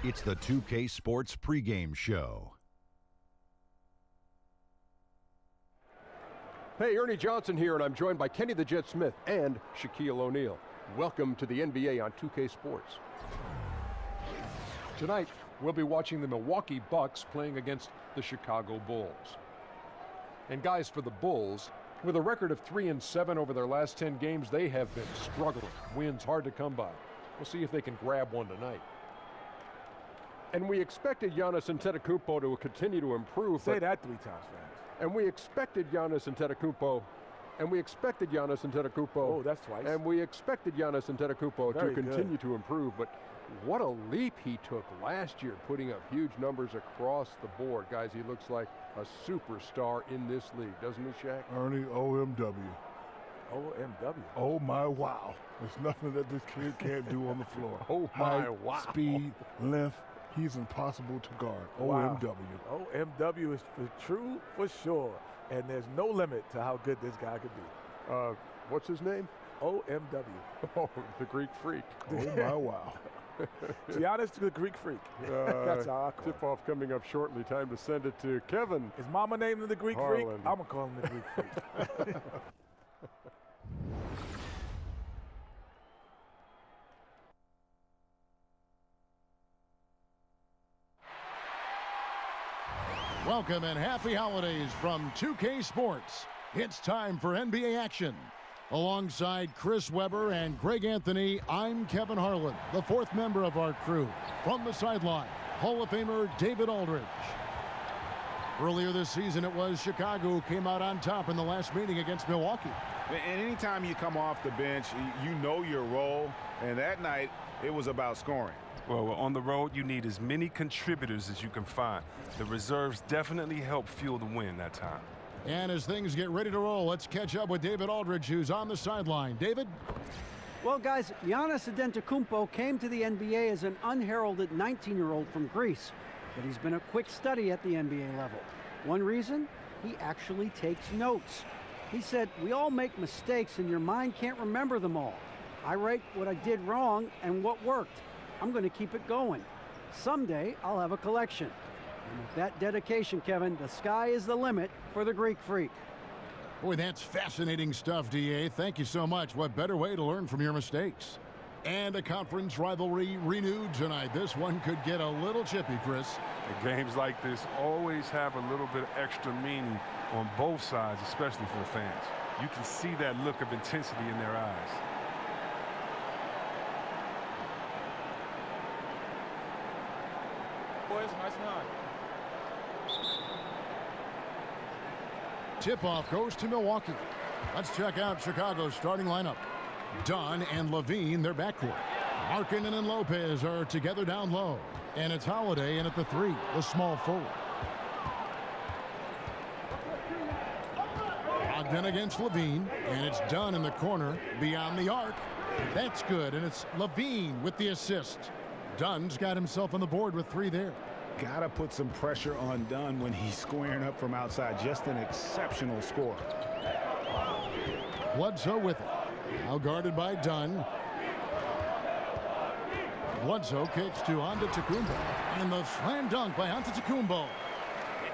It's the 2K Sports pregame show. Hey, Ernie Johnson here, and I'm joined by Kenny the Jet Smith and Shaquille O'Neal. Welcome to the NBA on 2K Sports. Tonight, we'll be watching the Milwaukee Bucks playing against the Chicago Bulls. And guys, for the Bulls, with a record of 3-7 over their last 10 games, they have been struggling. Wins hard to come by. We'll see if they can grab one tonight. And we expected Giannis Antetokounmpo to continue to improve. Say that 3 times fast. And we expected Giannis Antetokounmpo. Oh, that's twice. And we expected Giannis Antetokounmpo to continue good. to improve. But what a leap he took last year, putting up huge numbers across the board. Guys, he looks like a superstar in this league, doesn't he, Shaq? Ernie, OMW. OMW. Oh, my wow. There's nothing that this kid can't do on the floor. Oh, my wow. Speed, length. He's impossible to guard. Wow. OMW. OMW is true for sure. And there's no limit to how good this guy could be. What's his name? OMW. Oh, the Greek Freak. Oh, my wow. Giannis the Greek Freak. That's how I call it. Tip-off coming up shortly. Time to send it to Kevin. Is Mama named him the Greek Harlan. Freak? I'm going to call him the Greek Freak. Welcome and happy holidays from 2K Sports. It's time for NBA action. Alongside Chris Webber and Greg Anthony, I'm Kevin Harlan, the fourth member of our crew. From the sideline, Hall of Famer David Aldridge. Earlier this season, it was Chicago who came out on top in the last meeting against Milwaukee. And anytime you come off the bench, you know your role, and that night, it was about scoring. Well, on the road, you need as many contributors as you can find. The reserves definitely help fuel the win that time. And as things get ready to roll, let's catch up with David Aldridge, who's on the sideline. David? Well, guys, Giannis Antetokounmpo came to the NBA as an unheralded 19-year-old from Greece, but he's been a quick study at the NBA level. One reason? He actually takes notes. He said, "We all make mistakes and your mind can't remember them all. I write what I did wrong and what worked. I'm going to keep it going. Someday, I'll have a collection." And with that dedication, Kevin, the sky is the limit for the Greek Freak. Boy, that's fascinating stuff, D.A. Thank you so much. What better way to learn from your mistakes? And a conference rivalry renewed tonight. This one could get a little chippy, Chris. And games like this always have a little bit of extra meaning on both sides, especially for the fans. You can see that look of intensity in their eyes. Boys, nice night. Tip-off goes to Milwaukee. Let's check out Chicago's starting lineup. Dunn and Levine, their backcourt. Markkanen and Lopez are together down low. And it's Holiday in at the 3, the small forward. Ogden against Levine, and it's Dunn in the corner beyond the arc. That's good, and it's Levine with the assist. Dunn's got himself on the board with 3 there. Gotta put some pressure on Dunn when he's squaring up from outside. Just an exceptional score. Bledsoe with it. Now guarded by Dunn. Bledsoe kicks to Antetokounmpo. And the slam dunk by Antetokounmpo.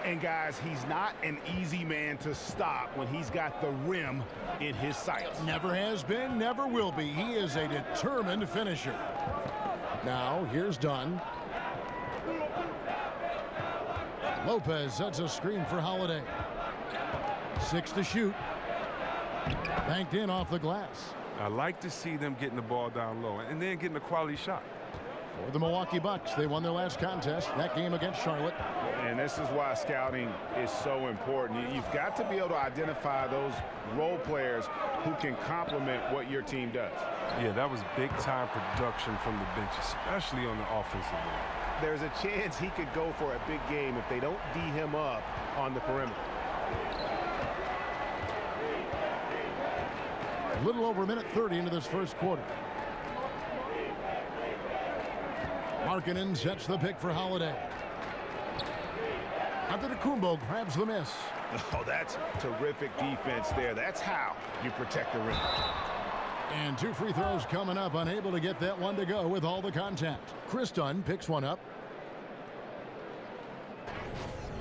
And guys, he's not an easy man to stop when he's got the rim in his sights. Never has been, never will be. He is a determined finisher. Now, here's Dunn. Lopez sets a screen for Holiday. 6 to shoot. Banked in off the glass. I like to see them getting the ball down low and then getting a quality shot. For the Milwaukee Bucks, they won their last contest, that game against Charlotte. And this is why scouting is so important. You've got to be able to identify those role players who can complement what your team does. Yeah, that was big-time production from the bench, especially on the offensive end. There's a chance he could go for a big game if they don't D him up on the perimeter. A little over a minute 30 into this first quarter. Markkanen sets the pick for Holiday. Antetokounmpo grabs the miss. Oh, that's terrific defense there. That's how you protect the rim. And 2 free throws coming up, unable to get that one to go with all the contact. Chris Dunn picks one up.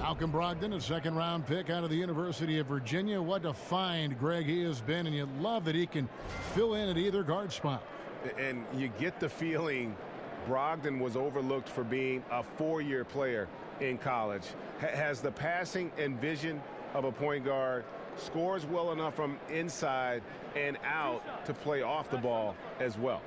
Malcolm Brogdon, a second-round pick out of the University of Virginia. What a find, Greg, he has been, and you love that he can fill in at either guard spot. And you get the feeling Brogdon was overlooked for being a four-year player in college. Has the passing and vision of a point guard, scores well enough from inside and out to play off the ball as well.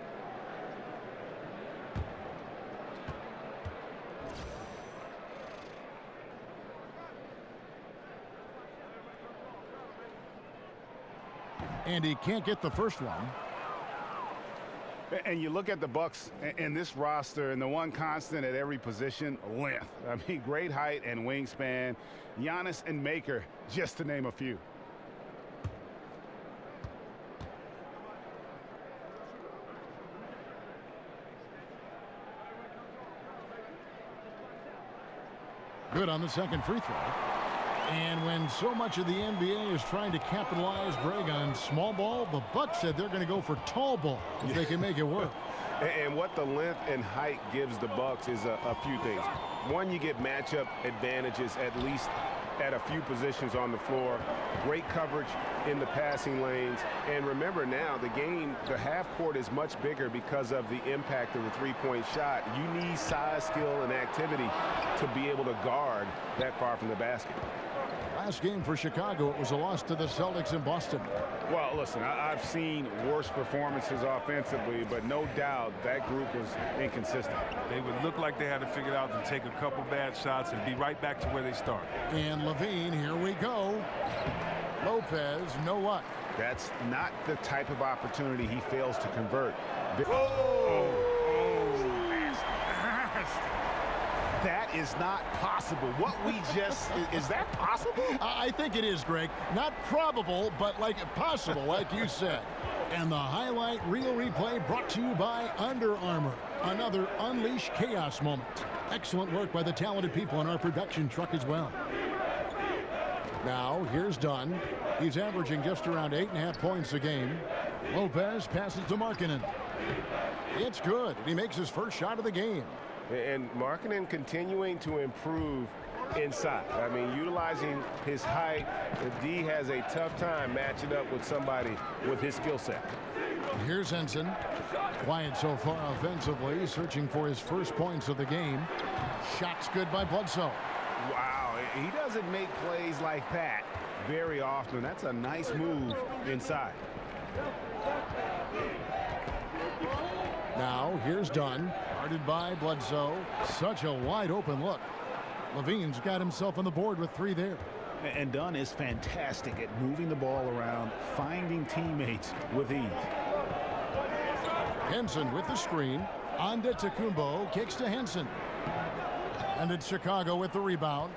And he can't get the first one. And you look at the Bucks and this roster, and the one constant at every position, length. I mean, great height and wingspan. Giannis and Maker, just to name a few. Good on the second free throw. And when so much of the NBA is trying to capitalize, Greg, on small ball, the Bucks said they're going to go for tall ball if they can make it work. And what the length and height gives the Bucks is a few things. One, you get matchup advantages at least at a few positions on the floor. Great coverage in the passing lanes. And remember now, the half court is much bigger because of the impact of the three-point shot. You need size, skill, and activity to be able to guard that far from the basket. Last game for Chicago, it was a loss to the Celtics in Boston. Well, listen, I've seen worse performances offensively, but no doubt that group was inconsistent. They would look like they had to figure it out to take a couple bad shots and be right back to where they started. And Levine, here we go. Lopez, no luck. That's not the type of opportunity he fails to convert. That is not possible. What we just, is that possible? I think it is, Greg. Not probable, but like possible, like you said. And the highlight reel replay brought to you by Under Armour. Another Unleash Chaos moment. Excellent work by the talented people in our production truck as well. Now, here's Dunn. He's averaging just around 8.5 points a game. Lopez passes to Markkanen. It's good. He makes his first shot of the game. And Markkanen continuing to improve inside. I mean, utilizing his height, the D has a tough time matching up with somebody with his skill set. Here's Henson. Quiet so far offensively, searching for his first points of the game. Shot's good by Bledsoe. Wow, he doesn't make plays like that very often. That's a nice move inside. Now, here's Dunn. Guarded by Bledsoe. Such a wide open look. Levine's got himself on the board with 3 there. And Dunn is fantastic at moving the ball around, finding teammates with ease. Henson with the screen. Antetokounmpo kicks to Henson. And it's Chicago with the rebound.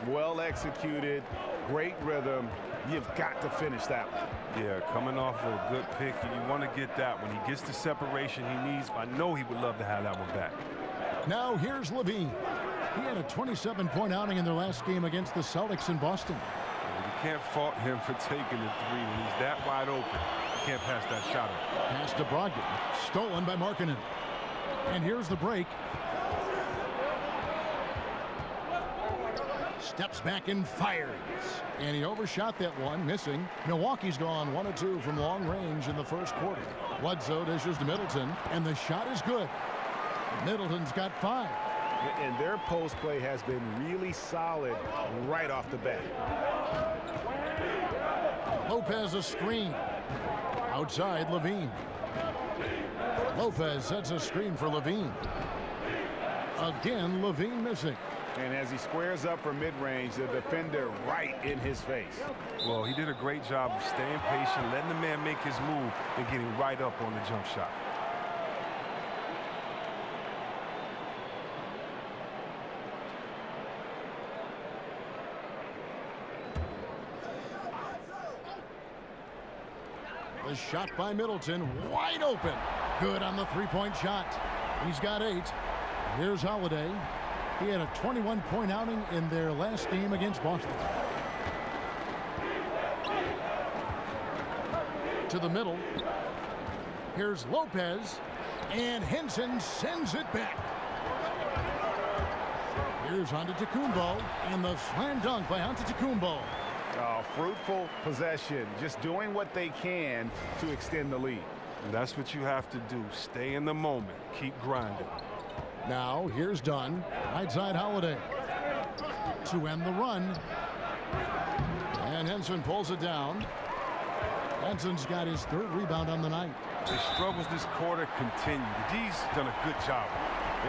Well executed, great rhythm. You've got to finish that one. Yeah, coming off of a good pick, you want to get that. When he gets the separation he needs, I know he would love to have that one back. Now here's Levine. He had a 27-point outing in their last game against the Celtics in Boston. You can't fault him for taking the three. When he's that wide open, you can't pass that shot up. Pass to Brogdon. Stolen by Markkanen. And here's the break. Steps back and fires. And he overshot that one, missing. Milwaukee's gone 1 of 2 from long range in the first quarter. Bledsoe dishes to Middleton, and the shot is good. Middleton's got 5. And their post play has been really solid right off the bat. Lopez a screen. Outside, Levine. Lopez sets a screen for Levine. Again, Levine missing. And as he squares up for mid-range, the defender right in his face. Well, he did a great job of staying patient, letting the man make his move, and getting right up on the jump shot. The shot by Middleton, wide open. Good on the three-point shot. He's got 8. Here's Holiday. He had a 21-point outing in their last game against Boston. To the middle. Here's Lopez. And Henson sends it back. Here's Antetokounmpo, and the slam dunk by Antetokounmpo. Fruitful possession, just doing what they can to extend the lead. And that's what you have to do. Stay in the moment. Keep grinding. Now, here's Dunn. Right side Holiday. To end the run. And Henson pulls it down. Henson's got his 3rd rebound on the night. The struggles this quarter continue. The D's done a good job.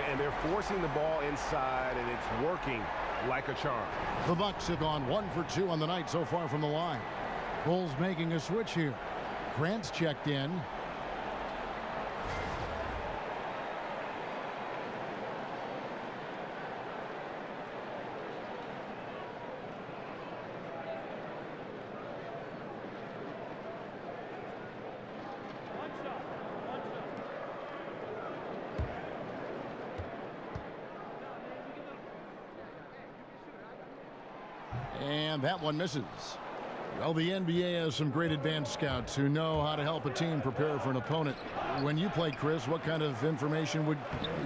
And they're forcing the ball inside, and it's working like a charm. The Bucks have gone 1 for 2 on the night so far from the line. Bulls making a switch here. Grant's checked in. And that one misses. Well, the NBA has some great advanced scouts who know how to help a team prepare for an opponent. When you played, Chris, what kind of information would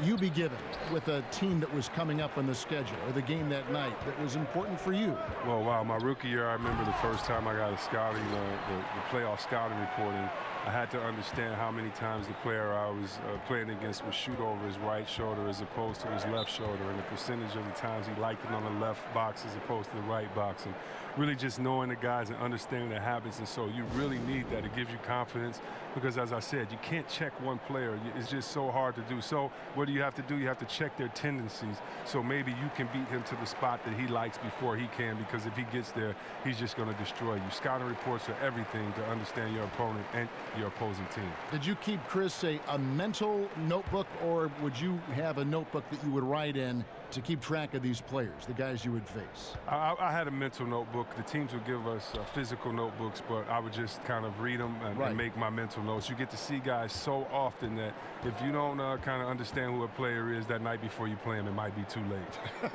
you be given with a team that was coming up on the schedule or the game that night that was important for you? Well, wow, my rookie year, I remember the first time I got a scouting, the playoff scouting reporting. I had to understand how many times the player I was playing against would shoot over his right shoulder as opposed to his left shoulder, and the percentage of the times he liked it on the left box as opposed to the right box, and really just knowing the guys and understanding their habits. And so you really need that. It gives you confidence because, as I said, you can't check one player. It's just so hard to do. So what do you have to do? You have to check their tendencies. So maybe you can beat him to the spot that he likes before he can, because if he gets there, he's just going to destroy you. Scouting reports are everything to understand your opponent and your opposing team. Did you keep, Chris, say a mental notebook, or would you have a notebook that you would write in to keep track of these players, the guys you would face? I had a mental notebook. The teams would give us physical notebooks, but I would just kind of read them and make my mental notes. You get to see guys so often that if you don't kind of understand who a player is that night before you play him, it might be too late.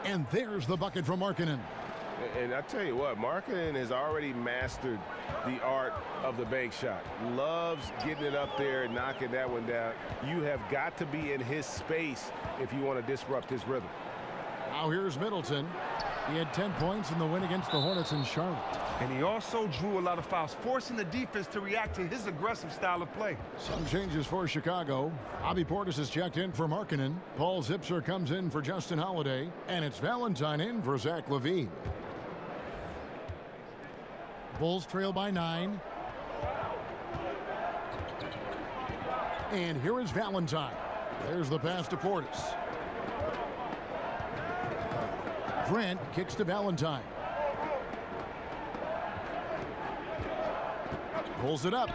And there's the bucket from Markkanen. And I tell you what, Markkanen has already mastered the art of the bank shot. Loves getting it up there and knocking that one down. You have got to be in his space if you want to disrupt his rhythm. Now here's Middleton. He had 10 points in the win against the Hornets in Charlotte. And he also drew a lot of fouls, forcing the defense to react to his aggressive style of play. Some changes for Chicago. Bobby Portis is checked in for Markkanen. Paul Zipser comes in for Justin Holiday. And it's Valentine in for Zach LaVine. Bulls trail by 9. And here is Valentine. There's the pass to Portis. Grant kicks to Valentine. Pulls it up.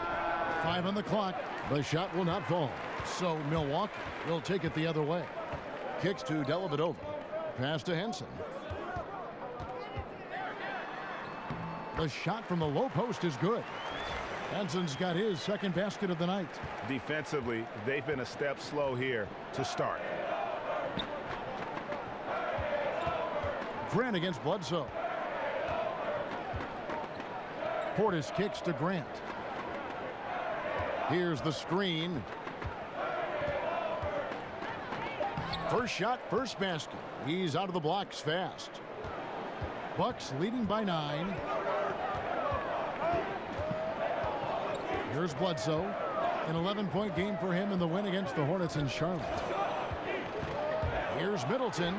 5 on the clock. The shot will not fall. So Milwaukee will take it the other way. Kicks to Dellavedova. Pass to Henson. The shot from the low post is good. Henson's got his second basket of the night. Defensively, they've been a step slow here to start. Grant against Bledsoe. Portis kicks to Grant. Here's the screen. First shot, first basket. He's out of the blocks fast. Bucks leading by 9. Here's Bledsoe. An 11-point game for him in the win against the Hornets in Charlotte. Here's Middleton.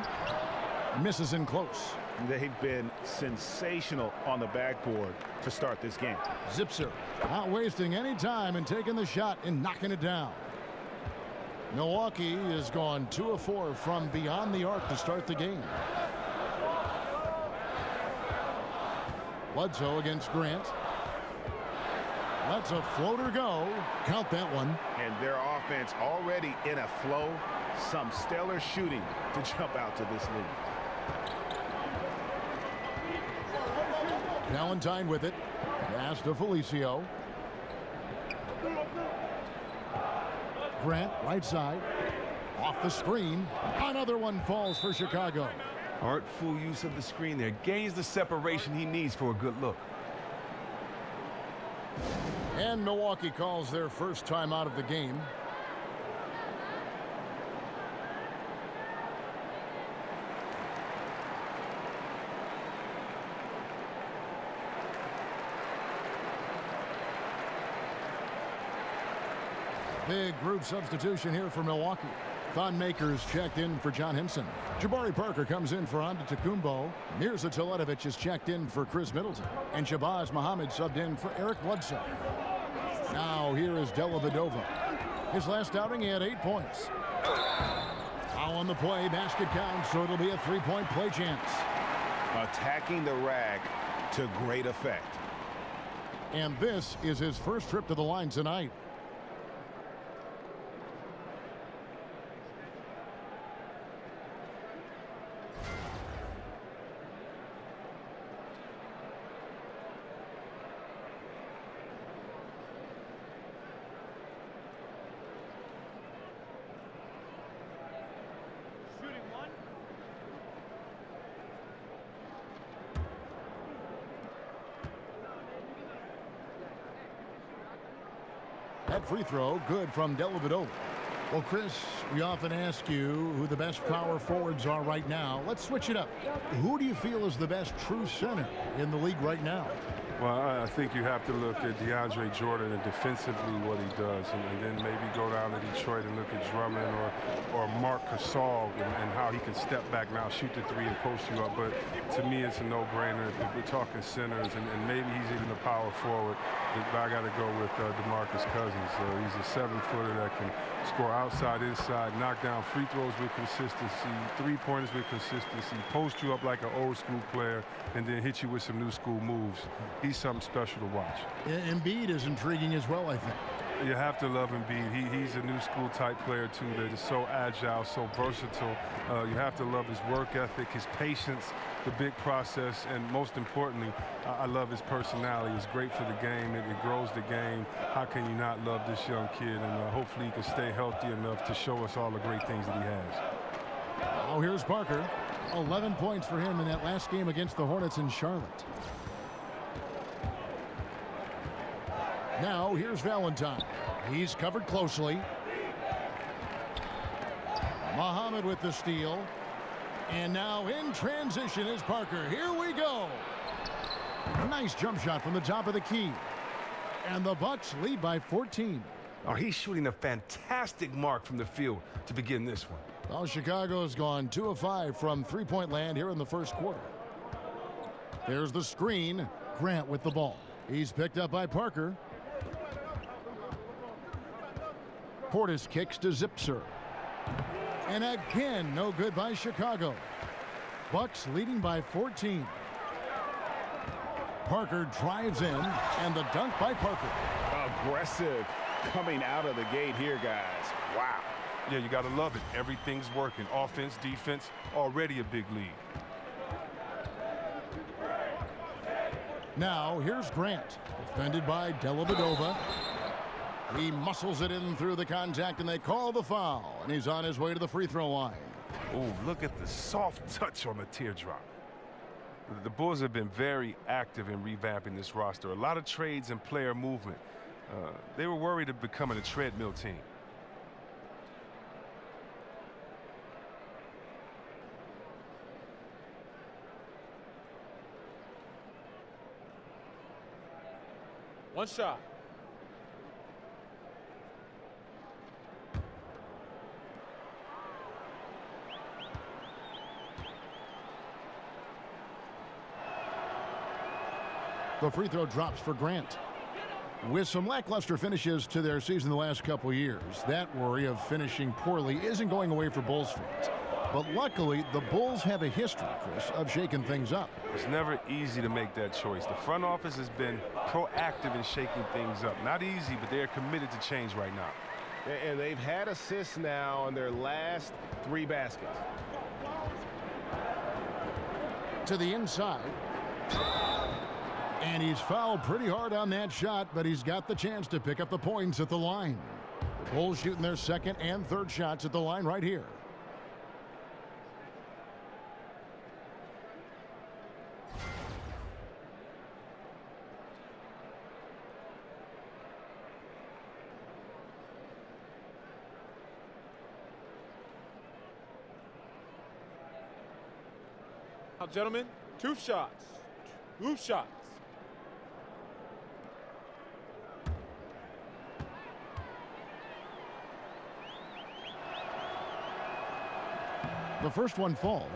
Misses in close. They've been sensational on the backboard to start this game. Zipser not wasting any time and taking the shot and knocking it down. Milwaukee has gone 2 of 4 from beyond the arc to start the game. Bledsoe against Grant. Lets a floater go. Count that one. And their offense already in a flow. Some stellar shooting to jump out to this lead. Valentine with it. Pass to Felicio. Grant right side. Off the screen. Another one falls for Chicago. Artful use of the screen there. Gains the separation he needs for a good look. And Milwaukee calls their first time out of the game. Big group substitution here for Milwaukee. Thon Maker's checked in for John Henson. Jabari Parker comes in for Antetokounmpo. Mirza Teletovic is checked in for Chris Middleton. And Shabazz Muhammad subbed in for Eric Bledsoe. Now here is Dellavedova. His last outing, he had 8 points. Foul on the play, basket counts, so it'll be a three-point play chance. Attacking the rack to great effect. And this is his first trip to the line tonight. That free throw, good from Dellavedova. Well, Chris, we often ask you who the best power forwards are right now. Let's switch it up. Who do you feel is the best true center in the league right now? Well, I think you have to look at DeAndre Jordan and defensively what he does, and then maybe go down to Detroit and look at Drummond or Marc Gasol and how he can step back now, shoot the three, and post you up. But to me, it's a no-brainer. If we're talking centers, and maybe he's even a power forward, I got to go with DeMarcus Cousins. He's a 7-footer that can score outside, inside, knock down free throws with consistency, three-pointers with consistency, post you up like an old-school player, and then hit you with some new-school moves. He's something special to watch. Embiid is intriguing as well, I think. You have to love Embiid. He's a new school type player too that is so agile, so versatile. You have to love his work ethic, his patience, the big process, and most importantly, I love his personality. It's great for the game. It grows the game. How can you not love this young kid? And hopefully he can stay healthy enough to show us all the great things that he has. Oh, here's Parker. 11 points for him in that last game against the Hornets in Charlotte. Now, here's Valentine. He's covered closely. Muhammad with the steal. And now in transition is Parker. Here we go. Nice jump shot from the top of the key. And the Bucks lead by 14. Oh, he's shooting a fantastic mark from the field to begin this one. Well, Chicago's gone 2 of 5 from three-point land here in the first quarter. There's the screen. Grant with the ball. He's picked up by Parker. Portis kicks to Zipser. And again, no good by Chicago. Bucks leading by 14. Parker drives in, and the dunk by Parker. Aggressive coming out of the gate here, guys. Wow. Yeah, you got to love it. Everything's working. Offense, defense, already a big lead. Now, here's Grant, defended by Dellavedova. He muscles it in through the contact, and they call the foul. And he's on his way to the free throw line. Oh, look at the soft touch on the teardrop. The Bulls have been very active in revamping this roster. A lot of trades and player movement. They were worried of becoming a treadmill team. One shot. The free throw drops for Grant. With some lackluster finishes to their season the last couple years, that worry of finishing poorly isn't going away for Bulls fans. But luckily, the Bulls have a history, Chris, of shaking things up. It's never easy to make that choice. The front office has been proactive in shaking things up. Not easy, but they're committed to change right now. And they've had assists now on their last 3 baskets. To the inside. And he's fouled pretty hard on that shot, but he's got the chance to pick up the points at the line. The Bulls shooting their second and third shots at the line right here. Now, gentlemen, 2 shots. 2 shots. The first one falls.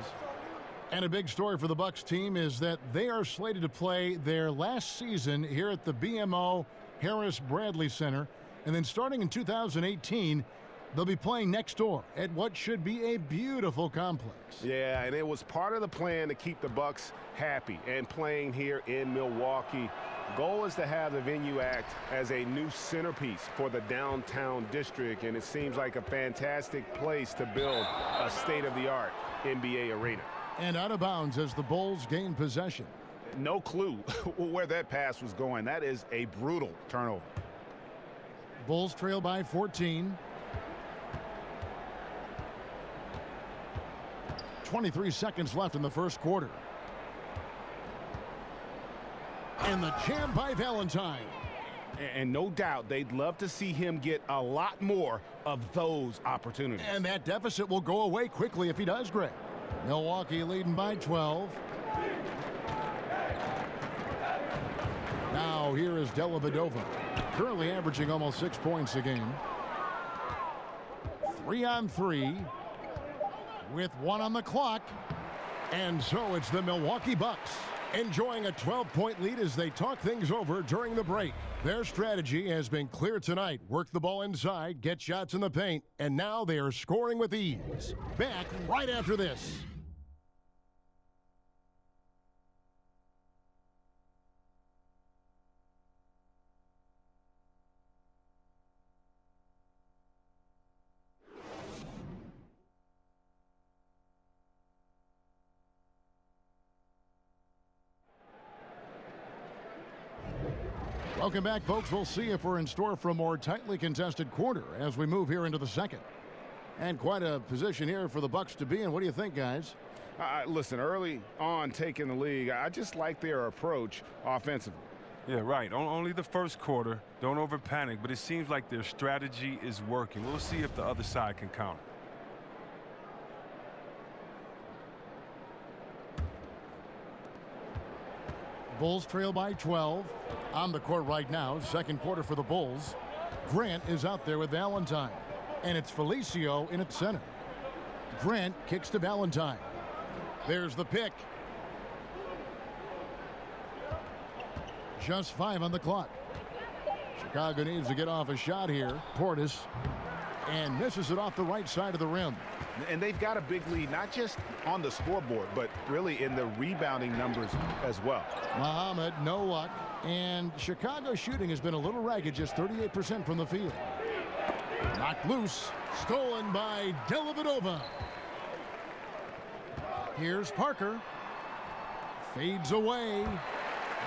And a big story for the Bucks team is that they are slated to play their last season here at the BMO Harris Bradley Center. And then starting in 2018, they'll be playing next door at what should be a beautiful complex. Yeah, and it was part of the plan to keep the Bucks happy and playing here in Milwaukee. Goal is to have the venue act as a new centerpiece for the downtown district, and it seems like a fantastic place to build a state-of-the-art NBA arena. And out of bounds as the Bulls gain possession. No clue where that pass was going. That is a brutal turnover. Bulls trail by 14. 23 seconds left in the first quarter. And the jam by Valentine. And no doubt they'd love to see him get a lot more of those opportunities. And that deficit will go away quickly if he does, Greg. Milwaukee leading by 12. Now here is Dellavedova, currently averaging almost 6 points a game. 3-on-3 with 1 on the clock. And so it's the Milwaukee Bucks enjoying a 12-point lead as they talk things over during the break. Their strategy has been clear tonight. Work the ball inside, get shots in the paint, and now they are scoring with ease. Back right after this. Welcome back, folks. We'll see if we're in store for a more tightly contested quarter as we move here into the second. And quite a position here for the Bucks to be in. What do you think, guys? Listen, early on taking the league, I just like their approach offensively. Yeah, right. Only the first quarter. Don't over panic, but it seems like their strategy is working. We'll see if the other side can counter. Bulls trail by 12. On the court right now, second quarter for the Bulls. Grant is out there with Valentine. And it's Felicio in at center. Grant kicks to Valentine. There's the pick. Just 5 on the clock. Chicago needs to get off a shot here. Portis. And misses it off the right side of the rim. And they've got a big lead, not just on the scoreboard, but really in the rebounding numbers as well. Muhammad, no luck. And Chicago shooting has been a little ragged, just 38% from the field. Knocked loose. Stolen by Dellavedova. Here's Parker. Fades away.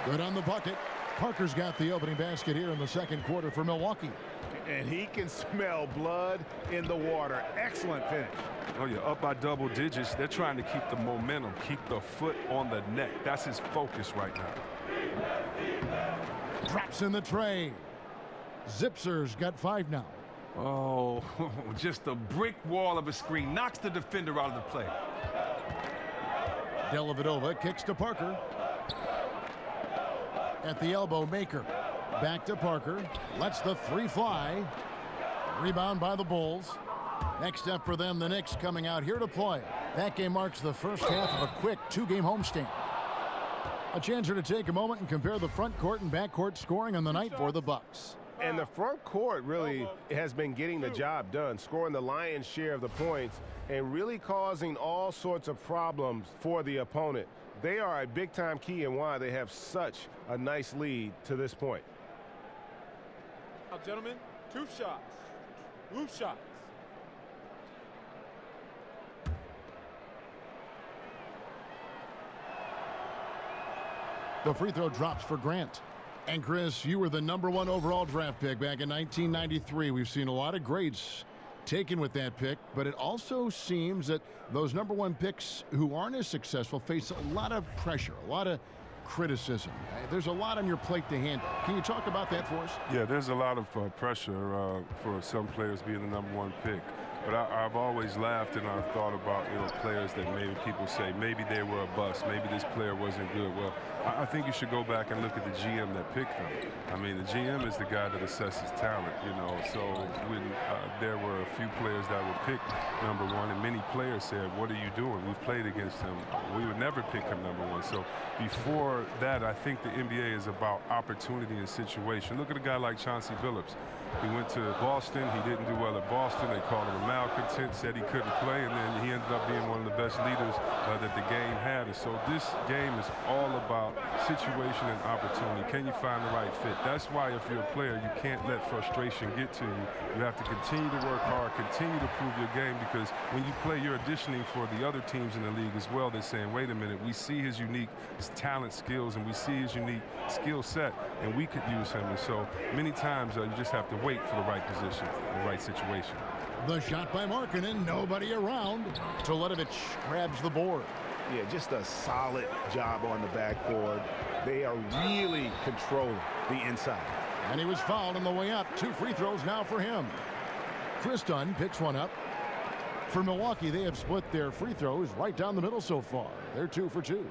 Good on the bucket. Parker's got the opening basket here in the second quarter for Milwaukee. And he can smell blood in the water. Excellent finish. Oh, yeah, up by double digits. They're trying to keep the momentum, keep the foot on the neck. That's his focus right now. Drops in the tray. Zipser's got 5 now. Oh, just a brick wall of a screen. Knocks the defender out of the play. Dellavedova kicks to Parker. At the elbow, Maker. Back to Parker. Lets the 3 fly. Rebound by the Bulls. Next up for them, the Knicks coming out here to play. That game marks the first half of a quick 2-game homestand. A chance here to take a moment and compare the front court and back court scoring on the night for the Bucks. And the front court really has been getting the job done, scoring the lion's share of the points and really causing all sorts of problems for the opponent. They are a big-time key in why they have such a nice lead to this point. Now, gentlemen, 2 shots. 2 shots. The free throw drops for Grant. And Chris, you were the #1 overall draft pick back in 1993. We've seen a lot of greats taken with that pick, but it also seems that those #1 picks who aren't as successful face a lot of pressure, a lot of criticism. There's a lot on your plate to handle. Can you talk about that for us? Yeah, there's a lot of pressure for some players being the #1 pick. But I've always laughed and I've thought about, you know, players that maybe people say maybe they were a bust, maybe this player wasn't good. Well, I think you should go back and look at the GM that picked them. I mean, the GM is the guy that assesses talent, you know. So when there were a few players that were picked number one, and many players said, "What are you doing? We've played against him. We would never pick him number one." So before that, I think the NBA is about opportunity and situation. Look at a guy like Chauncey Billups. He went to Boston. He didn't do well at Boston. They called him a malcontent, said he couldn't play, and then he ended up being one of the best leaders that the game had. And so this game is all about situation and opportunity. Can you find the right fit? That's why if you're a player, you can't let frustration get to you. You have to continue to work hard, continue to prove your game, because when you play, you're auditioning for the other teams in the league as well. They're saying, wait a minute, we see his unique talent, skills, and we see his unique skill set, and we could use him. And so many times you just have to wait for the right position, the right situation. The shot by Markkanen, nobody around. Teletovic grabs the board. Yeah, just a solid job on the backboard. They are really controlling the inside. And he was fouled on the way up. 2 free throws now for him. Chris Dunn picks one up. For Milwaukee, they have split their free throws right down the middle so far. They're 2 for 2.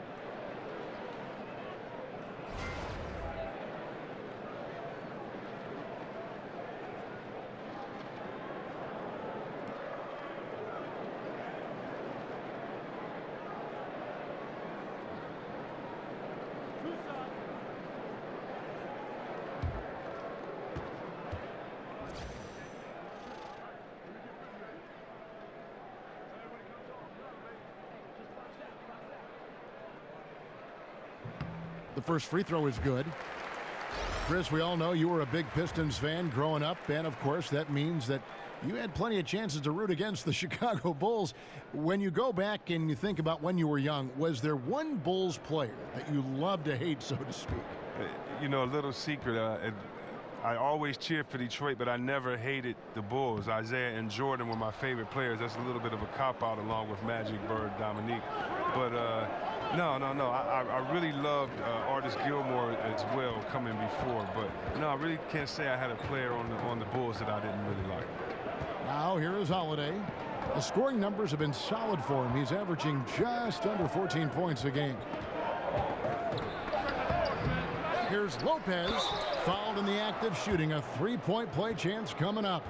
The first free throw is good. Chris, we all know you were a big Pistons fan growing up, and of course that means that you had plenty of chances to root against the Chicago Bulls. When you go back and you think about when you were young, was there one Bulls player that you loved to hate, so to speak? You know, a little secret, I always cheered for Detroit, but I never hated the Bulls. Isaiah and Jordan were my favorite players. That's a little bit of a cop-out along with Magic, Bird, Dominique. But no. I really loved Artis Gilmore as well coming before. But no, I really can't say I had a player on the Bulls that I didn't really like. Now here is Holiday. The scoring numbers have been solid for him. He's averaging just under 14 points a game. Here's Lopez, fouled in the act of shooting. A 3-point play chance coming up.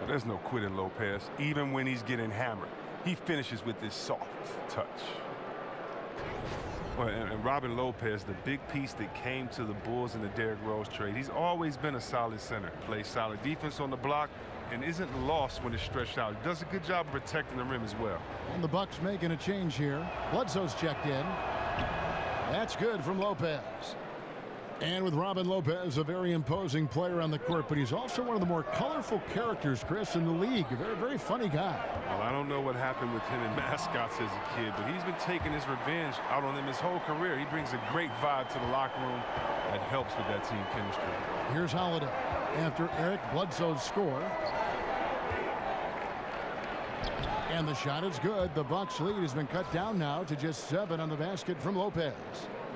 Well, there's no quitting Lopez, even when he's getting hammered. He finishes with this soft touch. Well, and Robin Lopez, the big piece that came to the Bulls in the Derrick Rose trade. He's always been a solid center. Plays solid defense on the block and isn't lost when it's stretched out. He does a good job of protecting the rim as well. And the Bucks making a change here. Bledsoe's checked in. That's good from Lopez. And with Robin Lopez, a very imposing player on the court, but he's also one of the more colorful characters, Chris, in the league. A very, very funny guy. Well, I don't know what happened with him and mascots as a kid, but he's been taking his revenge out on them his whole career. He brings a great vibe to the locker room that helps with that team chemistry. Here's Holiday after Eric Bledsoe's score. And the shot is good. The Bucks lead has been cut down now to just 7 on the basket from Lopez.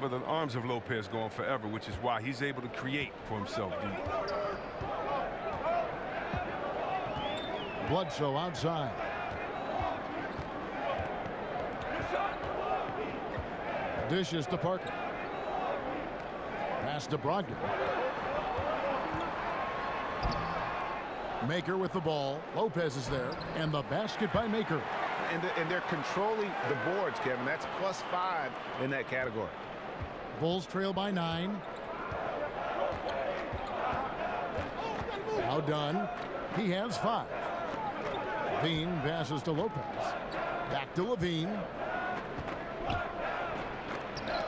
But the arms of Lopez go on forever, which is why he's able to create for himself deep. Bledsoe outside. Dishes to Parker. Pass to Brogdon. Maker with the ball. Lopez is there. And the basket by Maker. And they're controlling the boards, Kevin. That's +5 in that category. Bulls trail by 9. Now done. He has 5. Levine passes to Lopez. Back to Levine.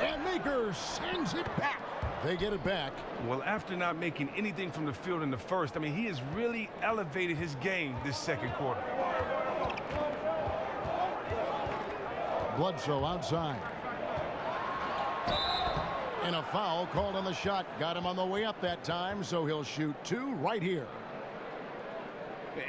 And Maker sends it back. They get it back. Well, after not making anything from the field in the first, I mean, he has really elevated his game this second quarter. Bledsoe outside. And a foul called on the shot. Got him on the way up that time, so he'll shoot 2 right here.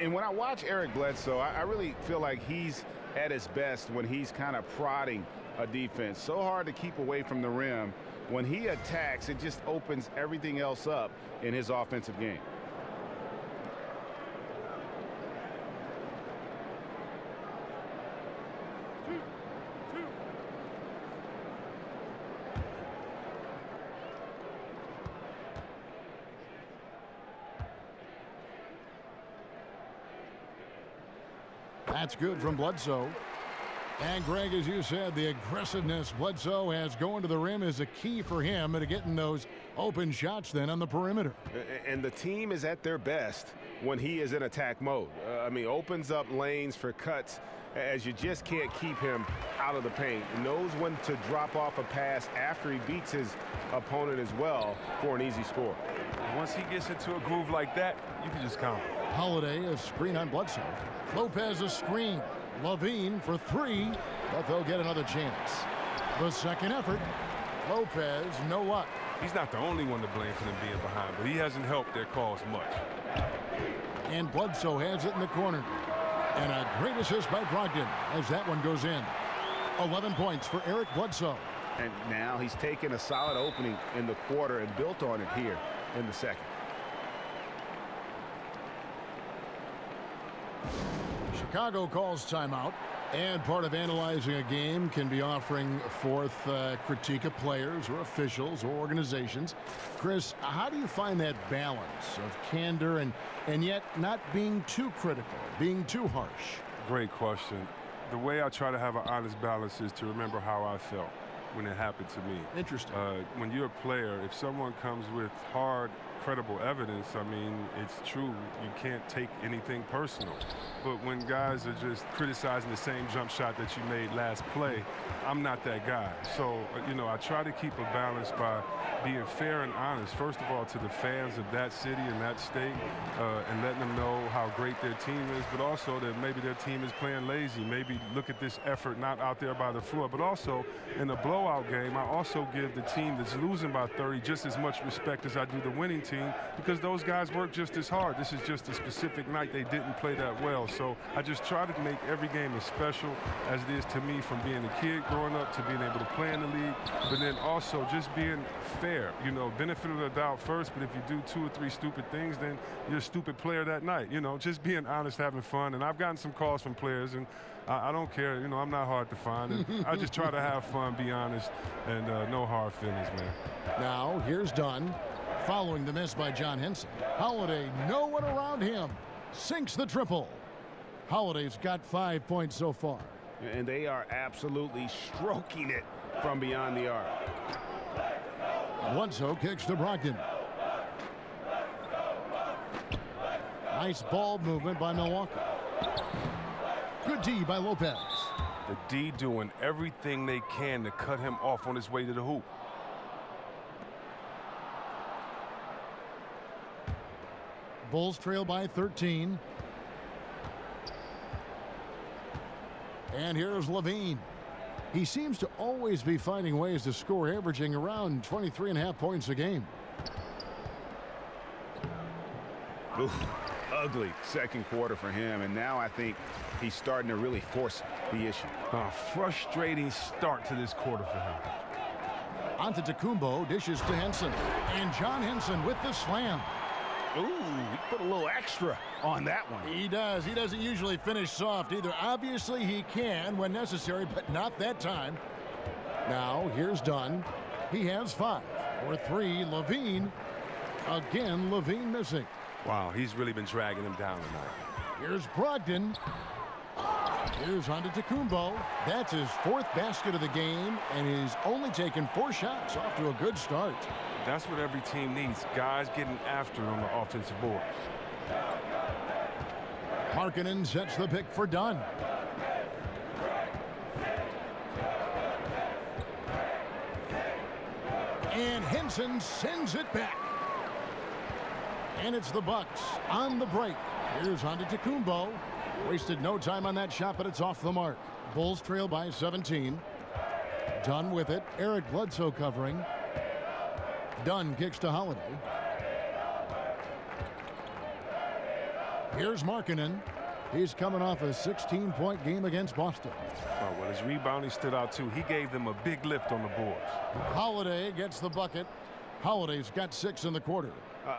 And when I watch Eric Bledsoe, I really feel like he's at his best when he's kind of prodding a defense. So hard to keep away from the rim. When he attacks, it just opens everything else up in his offensive game. That's good from Bledsoe. And, Greg, as you said, the aggressiveness Bledsoe has going to the rim is a key for him to getting those open shots then on the perimeter. And the team is at their best when he is in attack mode. Opens up lanes for cuts as you just can't keep him out of the paint. Knows when to drop off a pass after he beats his opponent as well for an easy score. Once he gets into a groove like that, you can just count. Holiday, a screen on Bledsoe. Lopez, a screen. Levine for three, but they'll get another chance. The second effort, Lopez, no luck. He's not the only one to blame for them being behind, but he hasn't helped their cause much. And Bledsoe has it in the corner. And a great assist by Brogdon as that one goes in. 11 points for Eric Bledsoe. And now he's taken a solid opening in the quarter and built on it here in the second. Chicago calls timeout, and part of analyzing a game can be offering forth critique of players or officials or organizations. Chris, how do you find that balance of candor and yet not being too critical, being too harsh? Great question. The way I try to have an honest balance is to remember how I felt when it happened to me. Interesting. When you're a player, if someone comes with hard, credible evidence, it's true. You can't take anything personal. But when guys are just criticizing the same jump shot that you made last play, I'm not that guy. So, I try to keep a balance by being fair and honest, first of all, to the fans of that city and that state, and letting them know how great their team is, but also that maybe their team is playing lazy. Maybe look at this effort not out there by the floor. But also, in a blowout game, I also give the team that's losing by 30 just as much respect as I do the winning team, because those guys work just as hard. This is just a specific night they didn't play that well. So I just try to make every game as special as it is to me, from being a kid growing up to being able to play in the league, but then also just being fair. Benefit of the doubt first, but if you do 2 or 3 stupid things, then you're a stupid player that night. Just being honest, having fun. And I've gotten some calls from players, and I don't care. I'm not hard to find. And I just try to have fun, be honest, and no hard feelings, man. Now, here's Dunn. Following the miss by John Henson. Holiday, no one around him. Sinks the triple. Holiday's got 5 points so far. And they are absolutely stroking it from beyond the arc. Bledsoe kicks to Brogdon. Nice ball movement by Milwaukee. Good D by Lopez. The D doing everything they can to cut him off on his way to the hoop. Bulls trail by 13. And here's Levine. He seems to always be finding ways to score, averaging around 23.5 points a game. Oof, ugly second quarter for him, and now I think he's starting to really force the issue. A frustrating start to this quarter for him. Antetokounmpo dishes to Henson, and John Henson with the slam. Ooh, he put a little extra on that one. He does. He doesn't usually finish soft either. Obviously, he can when necessary, but not that time. Now, here's Dunn. He has 5. For 3, Levine. Again, Levine missing. Wow, he's really been dragging him down tonight. Here's Brogdon. Here's Antetokounmpo. That's his 4th basket of the game, and he's only taken 4 shots. Off to a good start. That's what every team needs, guys getting after it on the offensive boards. Markkanen sets the pick for Dunn. And Henson sends it back. And it's the Bucks on the break. Here's Antetokounmpo. Wasted no time on that shot, but it's off the mark. Bulls trail by 17. Dunn with it. Eric Bledsoe covering. Dunn kicks to Holiday. Here's Markkanen. He's coming off a 16-point game against Boston. Well, his rebounding stood out, too. He gave them a big lift on the boards. Holiday gets the bucket. Holiday's got 6 in the quarter.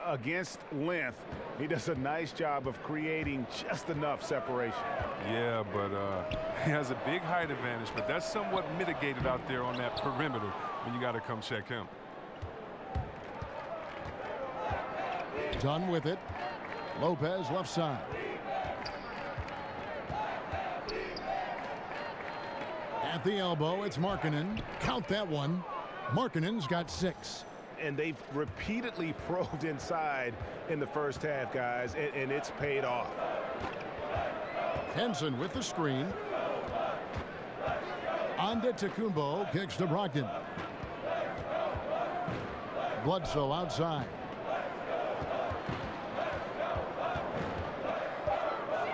Against length, he does a nice job of creating just enough separation. Yeah, but he has a big height advantage, but that's somewhat mitigated out there on that perimeter when you got to come check him. Dunn with it. Lopez left side. At the elbow, it's Markkanen. Count that one. Markkanen's got 6. And they've repeatedly probed inside in the first half, guys, and it's paid off. Henson with the screen. Antetokounmpo kicks to Brogdon. Bledsoe outside.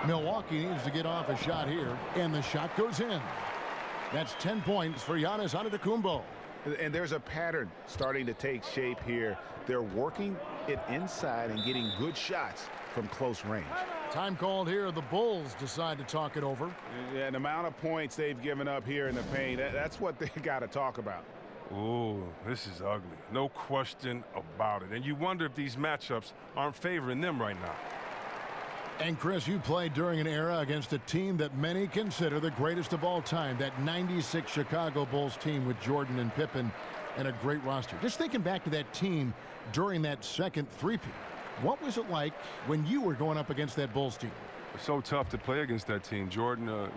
Milwaukee needs to get off a shot here, and the shot goes in. That's 10 points for Giannis Antetokounmpo. And there's a pattern starting to take shape here. They're working it inside and getting good shots from close range. Time called here. The Bulls decide to talk it over. Yeah, and the amount of points they've given up here in the paint, that's what they got to talk about. Oh, this is ugly. No question about it. And you wonder if these matchups aren't favoring them right now. And Chris, you played during an era against a team that many consider the greatest of all time, that 96 Chicago Bulls team with Jordan and Pippen and a great roster. Just thinking back to that team during that second three-peat, what was it like when you were going up against that Bulls team? It's so tough to play against that team. Jordan is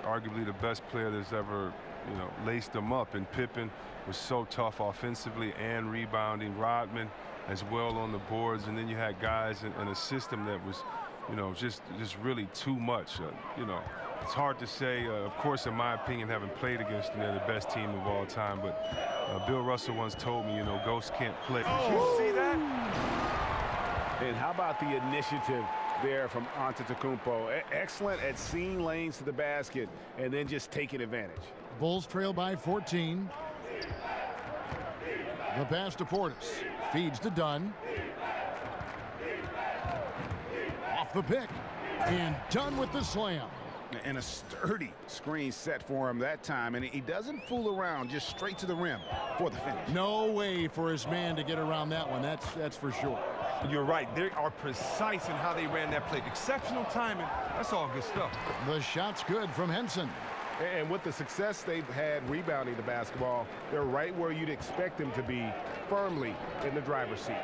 arguably the best player that's ever, laced them up, and Pippen was so tough offensively and rebounding. Rodman as well on the boards, and then you had guys in a system that was just really too much. It's hard to say. Of course, in my opinion, having played against them, they're the best team of all time. But Bill Russell once told me, ghosts can't play. Oh, you see that? And how about the initiative there from Antetokounmpo? Excellent at seeing lanes to the basket and then just taking advantage. Bulls trail by 14. The pass to Portis. Feeds to Dunn. Off the pick. And Dunn with the slam. And a sturdy screen set for him that time. And he doesn't fool around, just straight to the rim for the finish. No way for his man to get around that one. That's for sure. You're right. They are precise in how they ran that play. Exceptional timing. That's all good stuff. The shot's good from Henson. And with the success they've had rebounding the basketball, they're right where you'd expect them to be, firmly in the driver's seat.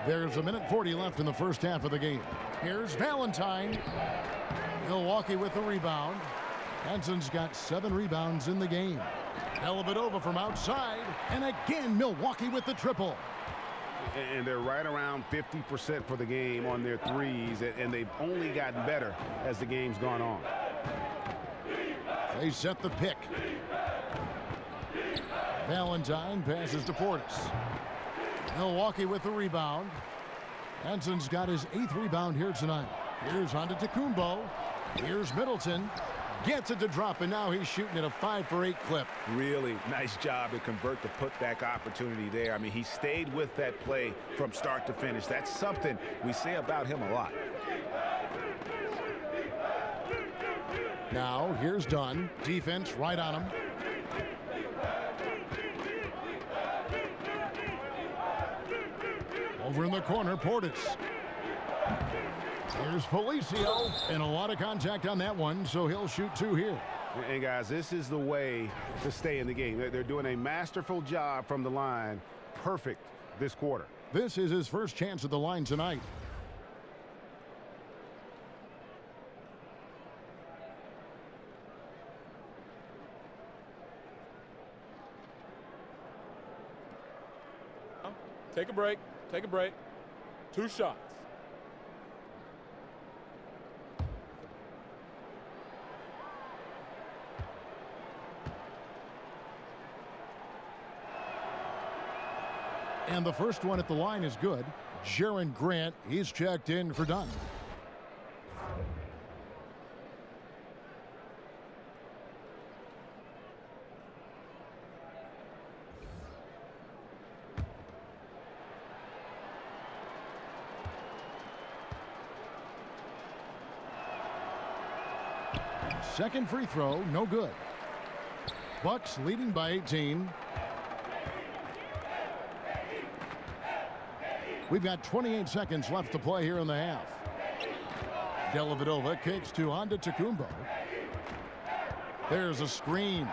There's 1:40 left in the first half of the game. Here's Valentine. Milwaukee with the rebound. Henson's got 7 rebounds in the game. Dellavedova from outside. And again, Milwaukee with the triple. And they're right around 50% for the game on their threes, and they've only gotten better as the game's gone on. They set the pick. Valentine passes to Portis. Milwaukee with the rebound. Henson's got his 8th rebound here tonight. Here's Antetokounmpo. Here's Middleton. Gets it to drop, and now he's shooting at a 5-for-8 clip. Really nice job to convert the putback opportunity there. I mean, he stayed with that play from start to finish. That's something we say about him a lot. Now, here's Dunn. Defense right on him. Over in the corner, Portis. Here's Felicio, and a lot of contact on that one, so he'll shoot 2 here. And guys, this is the way to stay in the game. They're doing a masterful job from the line. Perfect this quarter. This is his first chance at the line tonight. Take a break. Take a break. 2 shots. And the first one at the line is good. Jaren Grant, he's checked in for Dunn. Second free throw, no good. Bucks leading by 18. We've got 28 seconds left to play here in the half. Dellavedova kicks to Antetokounmpo. There's a screen.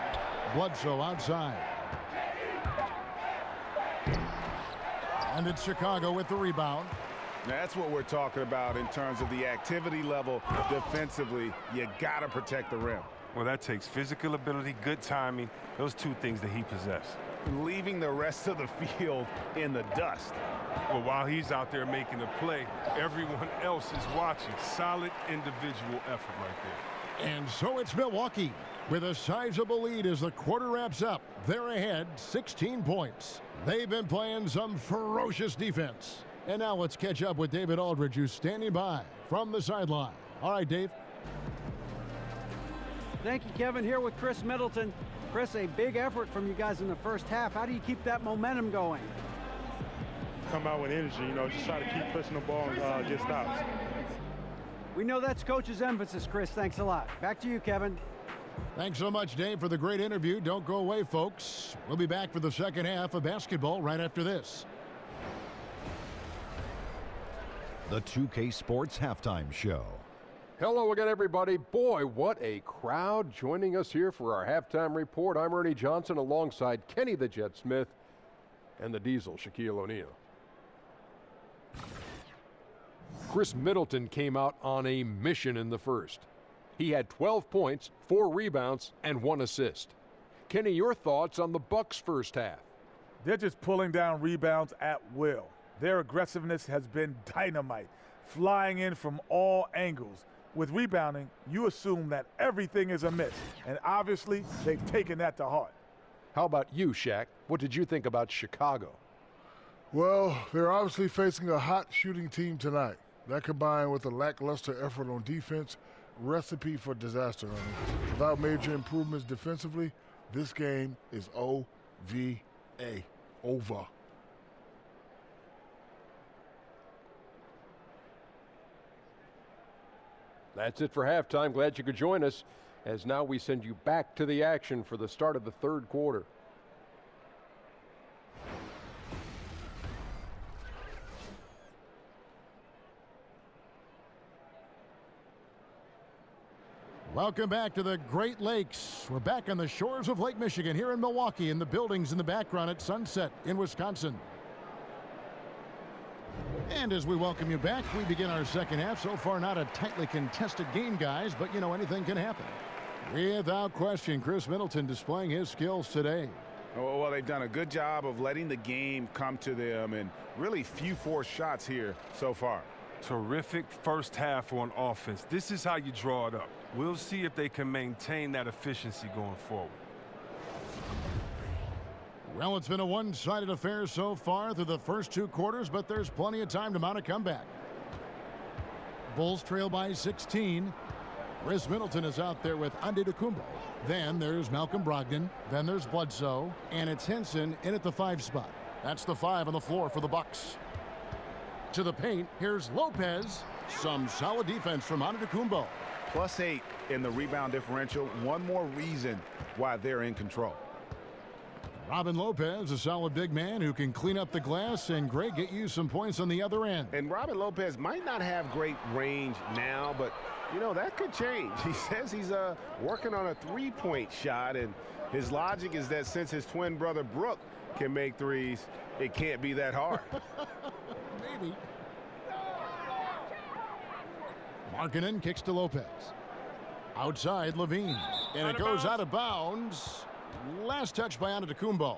Bledsoe outside. And it's Chicago with the rebound. That's what we're talking about in terms of the activity level defensively. You got to protect the rim. Well, that takes physical ability, good timing, those two things that he possesses. Leaving the rest of the field in the dust. Well, while he's out there making a play, everyone else is watching. Solid individual effort right there. And so it's Milwaukee with a sizable lead as the quarter wraps up. They're ahead 16 points. They've been playing some ferocious defense. And now let's catch up with David Aldridge, who's standing by from the sideline. All right, Dave. Thank you, Kevin. Here with Chris Middleton. Chris, a big effort from you guys in the first half. How do you keep that momentum going? Come out with energy, just try to keep pushing the ball and get stops. We know that's Coach's emphasis, Chris. Thanks a lot. Back to you, Kevin. Thanks so much, Dave, for the great interview. Don't go away, folks. We'll be back for the second half of basketball right after this. The 2K Sports Halftime Show. Hello again, everybody. Boy, what a crowd joining us here for our halftime report. I'm Ernie Johnson alongside Kenny the Jet Smith and the Diesel, Shaquille O'Neal. Chris Middleton came out on a mission in the first. He had 12 points, 4 rebounds, and 1 assist. Kenny, your thoughts on the Bucks' first half? They're just pulling down rebounds at will. Their aggressiveness has been dynamite, flying in from all angles. With rebounding, you assume that everything is amiss, and obviously they've taken that to heart. How about you, Shaq? What did you think about Chicago? Well, they're obviously facing a hot shooting team tonight. That combined with a lackluster effort on defense, recipe for disaster. Without major improvements defensively, this game is O-V-A, over. That's it for halftime. Glad you could join us, as now we send you back to the action for the start of the third quarter. Welcome back to the Great Lakes. We're back on the shores of Lake Michigan here in Milwaukee, in the buildings in the background at Sunset in Wisconsin. And as we welcome you back, we begin our second half. So far, not a tightly contested game, guys, but, anything can happen. Without question, Chris Middleton displaying his skills today. Well, they've done a good job of letting the game come to them, and really few forced shots here so far. Terrific first half on offense. This is how you draw it up. We'll see if they can maintain that efficiency going forward. Well, it's been a one-sided affair so far through the first 2 quarters, but there's plenty of time to mount a comeback. Bulls trail by 16. Chris Middleton is out there with Antetokounmpo. Then there's Malcolm Brogdon. Then there's Bledsoe. And it's Henson in at the 5 spot. That's the 5 on the floor for the Bucks. To the paint, here's Lopez. Some solid defense from Antetokounmpo. +8 in the rebound differential. One more reason why they're in control. Robin Lopez, a solid big man who can clean up the glass and, Greg, get you some points on the other end. And Robin Lopez might not have great range now, but, that could change. He says he's working on a 3-point shot, and his logic is that since his twin brother Brook can make threes, it can't be that hard. Maybe. Markkanen kicks to Lopez. Outside, Levine. And it goes out of bounds. Last touch by Antetokounmpo.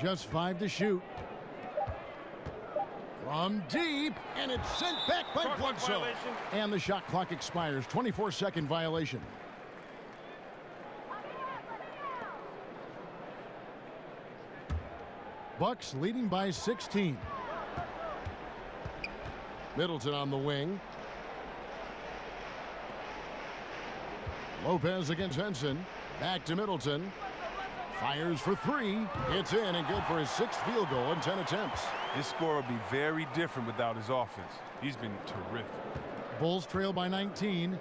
Just 5 to shoot. From deep, and it's sent back by Bledsoe. And the shot clock expires. 24-second violation. Bucks leading by 16. Middleton on the wing. Lopez against Henson. Back to Middleton. Fires for 3. It's in and good for his 6th field goal in 10 attempts. This score will be very different without his offense. He's been terrific. Bulls trail by 19.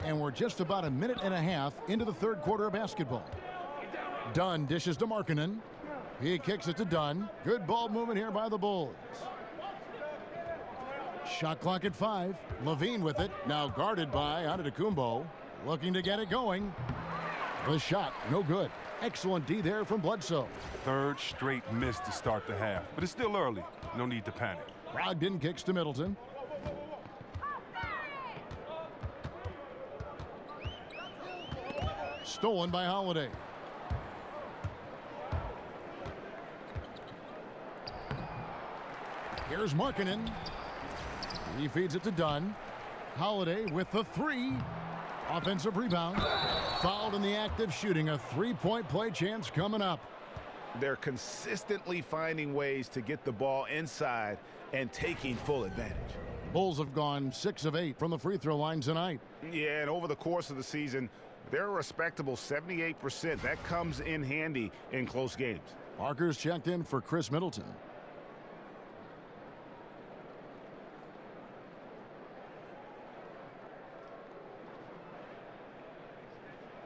And we're just about a minute and a half into the third quarter of basketball. Dunn dishes to Markkanen. He kicks it to Dunn. Good ball movement here by the Bulls. Shot clock at 5. Levine with it. Now guarded by Antetokounmpo. Looking to get it going. The shot, no good. Excellent D there from Bledsoe. Third straight miss to start the half, but it's still early. No need to panic. Brogdon kicks to Middleton. Stolen by Holiday. Here's Markkanen. He feeds it to Dunn. Holiday with the 3. Offensive rebound. Fouled in the act of shooting. A 3-point play chance coming up. They're consistently finding ways to get the ball inside and taking full advantage. Bulls have gone 6 of 8 from the free throw line tonight. Yeah, and over the course of the season, they're a respectable 78%. That comes in handy in close games. Parker's checked in for Chris Middleton.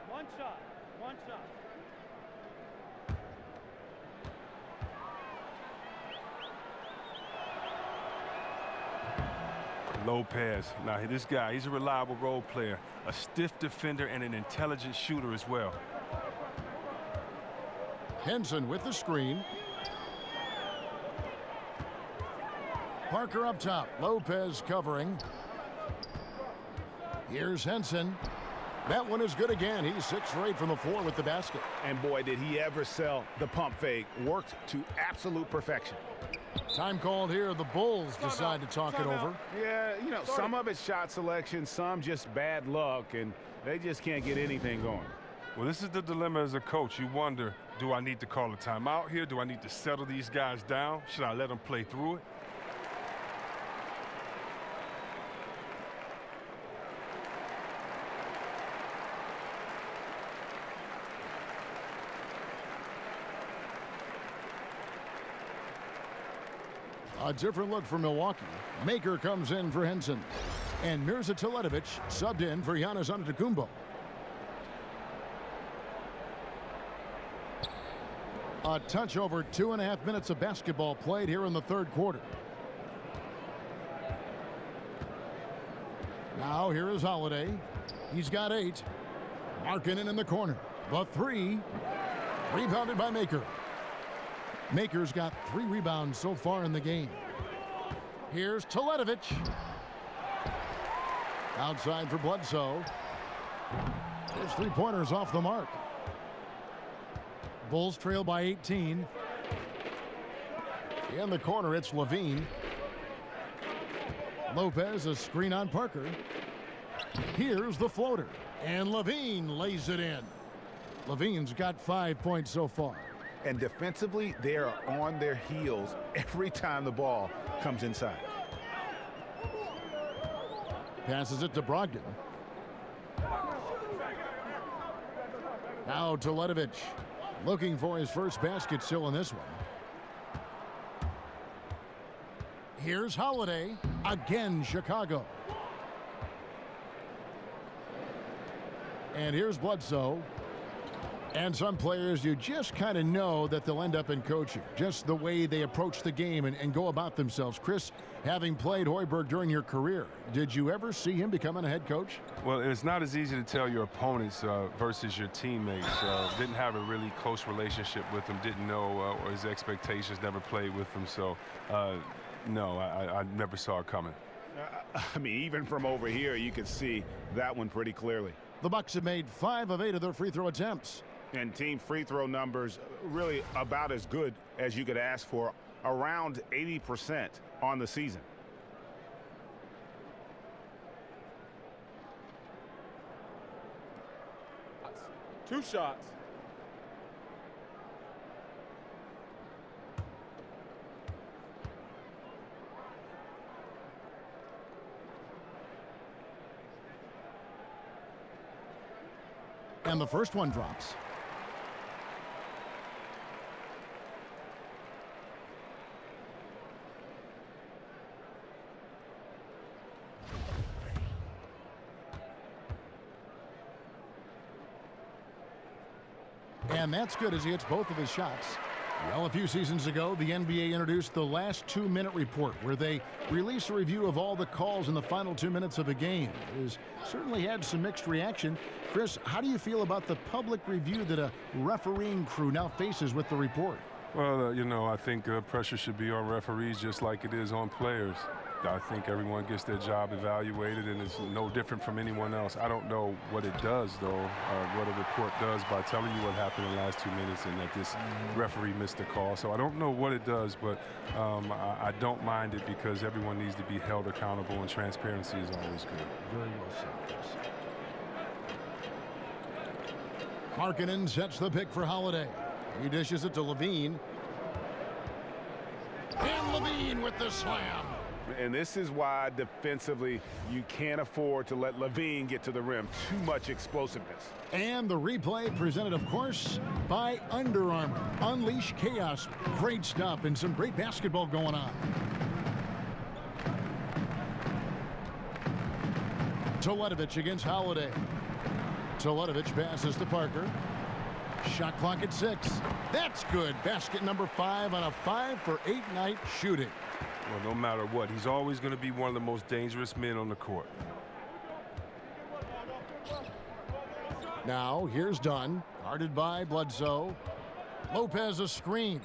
One shot. Lopez. Now, this guy, he's a reliable role player, a stiff defender, and an intelligent shooter as well. Henson with the screen. Parker up top. Lopez covering. Here's Henson. That one is good again. He's 6 for 8 from the floor with the basket. And boy, did he ever sell the pump fake. Worked to absolute perfection. Time called here. The Bulls decide to talk it over. Yeah, you know, some of it's shot selection, some just bad luck, and they just can't get anything going. Well, this is the dilemma as a coach. You wonder, do I need to call a timeout here? Do I need to settle these guys down? Should I let them play through it? A different look for Milwaukee. Maker comes in for Henson. And Mirza Teletovic subbed in for Giannis Antetokounmpo. A touch over 2.5 minutes of basketball played here in the third quarter. Now here is Holiday. He's got 8. Markkanen in the corner. The 3. Rebounded by Maker. Maker's got 3 rebounds so far in the game. Here's Teletovic. Outside for Bledsoe. His 3-pointers off the mark. Bulls trail by 18. In the corner, it's Levine. Lopez, a screen on Parker. Here's the floater. And Levine lays it in. Levine's got 5 points so far. And defensively, they are on their heels every time the ball comes inside. Passes it to Brogdon. Now Teletovic looking for his first basket still in this one. Here's Holiday. Again, Chicago. And here's Bledsoe. And some players, you just kind of know that they'll end up in coaching. Just the way they approach the game and go about themselves. Chris, having played Hoiberg during your career, did you ever see him becoming a head coach? Well, it's not as easy to tell your opponents versus your teammates. Didn't have a really close relationship with them. Didn't know or his expectations, never played with them. So, no, I never saw it coming. I mean, even from over here, you can see that one pretty clearly. The Bucks have made 5 of 8 of their free throw attempts. And team free throw numbers really about as good as you could ask for, around 80% on the season. Two shots. And the first one drops. And that's good as he hits both of his shots. Well, a few seasons ago, the NBA introduced the last 2-minute report, where they release a review of all the calls in the final 2 minutes of a game. It has certainly had some mixed reaction. Chris, how do you feel about the public review that a refereeing crew now faces with the report? Well, you know, I think pressure should be on referees just like it is on players. I think everyone gets their job evaluated, and it's no different from anyone else. I don't know what it does, though, what a report does by telling you what happened in the last 2 minutes and that this referee missed the call. So I don't know what it does, but I don't mind it because everyone needs to be held accountable, and transparency is always good. Very well said, Chris. Markkanen sets the pick for Holiday. He dishes it to Levine. And Levine with the slam. And this is why defensively you can't afford to let Levine get to the rim. Too much explosiveness. And the replay presented, of course, by Under Armour. Unleash chaos. Great stuff and some great basketball going on. Teletovic against Holiday. Teletovic passes to Parker. Shot clock at 6. That's good. Basket number 5 on a 5-for-8 night shooting. Well, no matter what, he's always going to be one of the most dangerous men on the court. Now, here's Dunn, guarded by Bledsoe. Lopez a screen.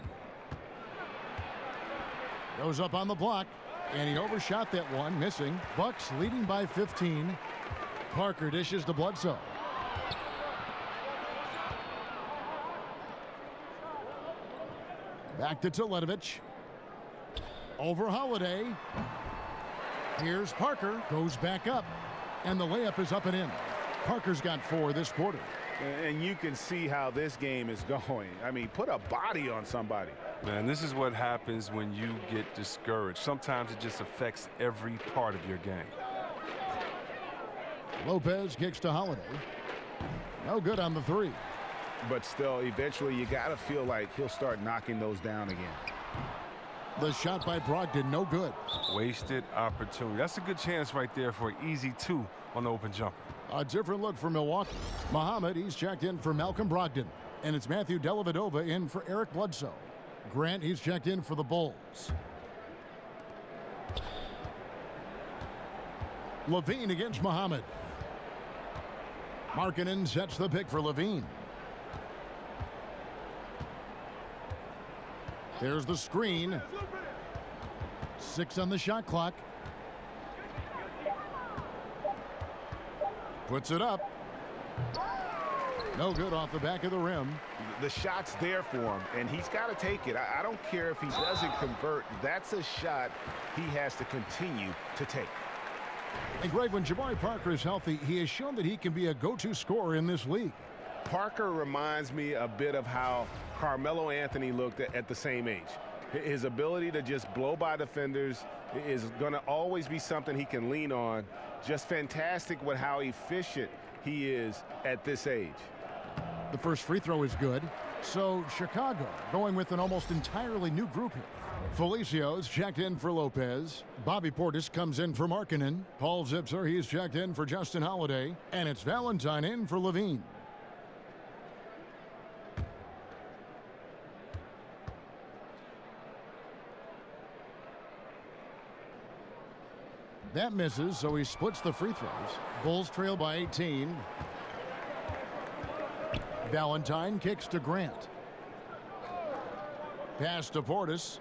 Goes up on the block, and he overshot that one, missing. Bucks leading by 15. Parker dishes to Bledsoe. Back to Teletovic. Over Holiday. Here's Parker. Goes back up. And the layup is up and in. Parker's got 4 this quarter. And you can see how this game is going. I mean, put a body on somebody. Man, this is what happens when you get discouraged. Sometimes it just affects every part of your game. Lopez kicks to Holiday. No good on the 3. But still, eventually you got to feel like he'll start knocking those down again. The shot by Brogdon, no good. Wasted opportunity. That's a good chance right there for an easy 2 on the open jumper. A different look for Milwaukee. Muhammad, he's checked in for Malcolm Brogdon. And it's Matthew Dellavedova in for Eric Bledsoe. Grant, he's checked in for the Bulls. Levine against Muhammad. Markkanen sets the pick for Levine. There's the screen. 6 on the shot clock. Puts it up. No good off the back of the rim. The shot's there for him, and he's got to take it. I don't care if he doesn't convert. That's a shot he has to continue to take. And Greg, when Jabari Parker is healthy, he has shown that he can be a go-to scorer in this league. Parker reminds me a bit of how Carmelo Anthony looked at the same age. His ability to just blow by defenders is going to always be something he can lean on. Just fantastic with how efficient he is at this age. The first free throw is good. So Chicago going with an almost entirely new group here. Felicio's checked in for Lopez. Bobby Portis comes in for Markkanen. Paul Zipser, he's checked in for Justin Holiday. And it's Valentine in for Levine. That misses, so he splits the free throws. Bulls trail by 18. Valentine kicks to Grant. Pass to Portis.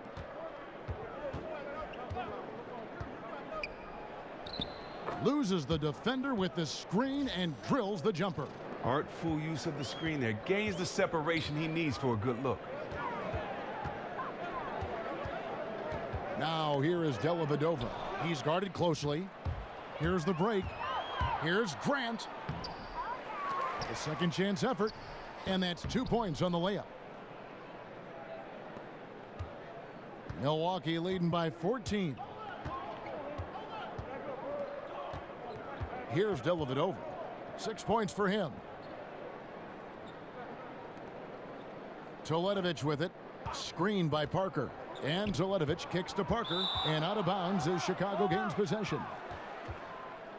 Loses the defender with the screen and drills the jumper. Artful use of the screen there. Gains the separation he needs for a good look. Now here is Dellavedova. He's guarded closely. Here's the break. Here's Grant. A second chance effort. And that's 2 points on the layup. Milwaukee leading by 14. Here's Dellavedova. 6 points for him. Teletovic with it. Screened by Parker. And Teletovic kicks to Parker. And out of bounds is Chicago gains possession.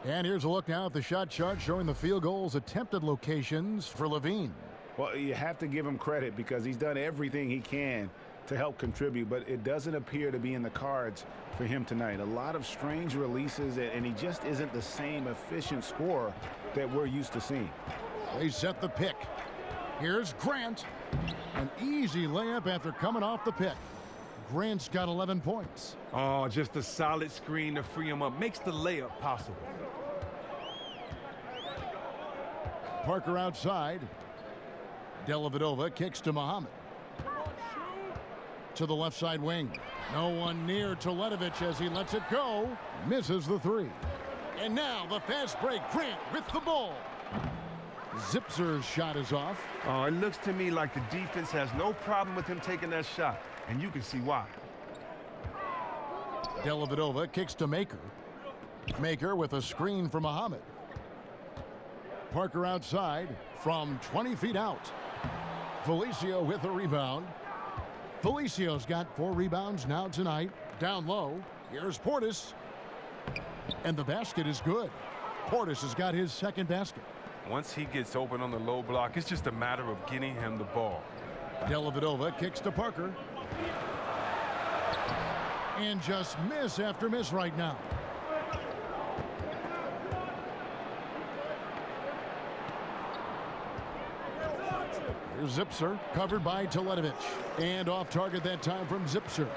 And here's a look now at the shot chart showing the field goals attempted locations for Levine. Well, you have to give him credit because he's done everything he can to help contribute, but it doesn't appear to be in the cards for him tonight. A lot of strange releases, and he just isn't the same efficient scorer that we're used to seeing. They set the pick. Here's Grant. An easy layup after coming off the pick. Grant's got 11 points. Oh, just a solid screen to free him up. Makes the layup possible. Parker outside. Dellavedova kicks to Muhammad. To the left side wing. No one near Teletovic as he lets it go. Misses the three. And now the fast break. Grant with the ball. Zipser's shot is off. Oh, it looks to me like the defense has no problem with him taking that shot, and you can see why. Dellavedova kicks to Maker. Maker with a screen for Muhammad. Parker outside from 20 feet out. Felicio with a rebound. Felicio's got 4 rebounds now tonight. Down low. Here's Portis. And the basket is good. Portis has got his second basket. Once he gets open on the low block, it's just a matter of getting him the ball. Dellavedova kicks to Parker. And just miss after miss right now. Here's Zipser, covered by Teletovic. And off target that time from Zipser.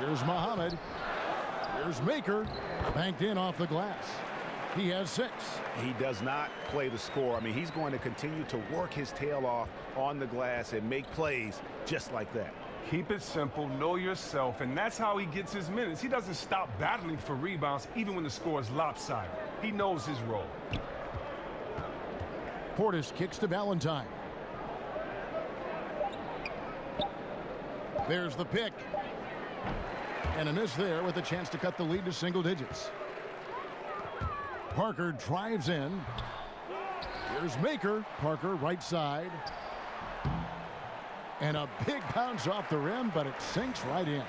Here's Muhammad. Here's Maker. Banked in off the glass. He has 6. He does not play the score. I mean, he's going to continue to work his tail off on the glass and make plays just like that. Keep it simple, know yourself, and that's how he gets his minutes. He doesn't stop battling for rebounds even when the score is lopsided. He knows his role. Portis kicks to Valentine. There's the pick. And a miss there with a chance to cut the lead to single digits. Parker drives in. Here's Maker. Parker right side. And a big bounce off the rim, but it sinks right in.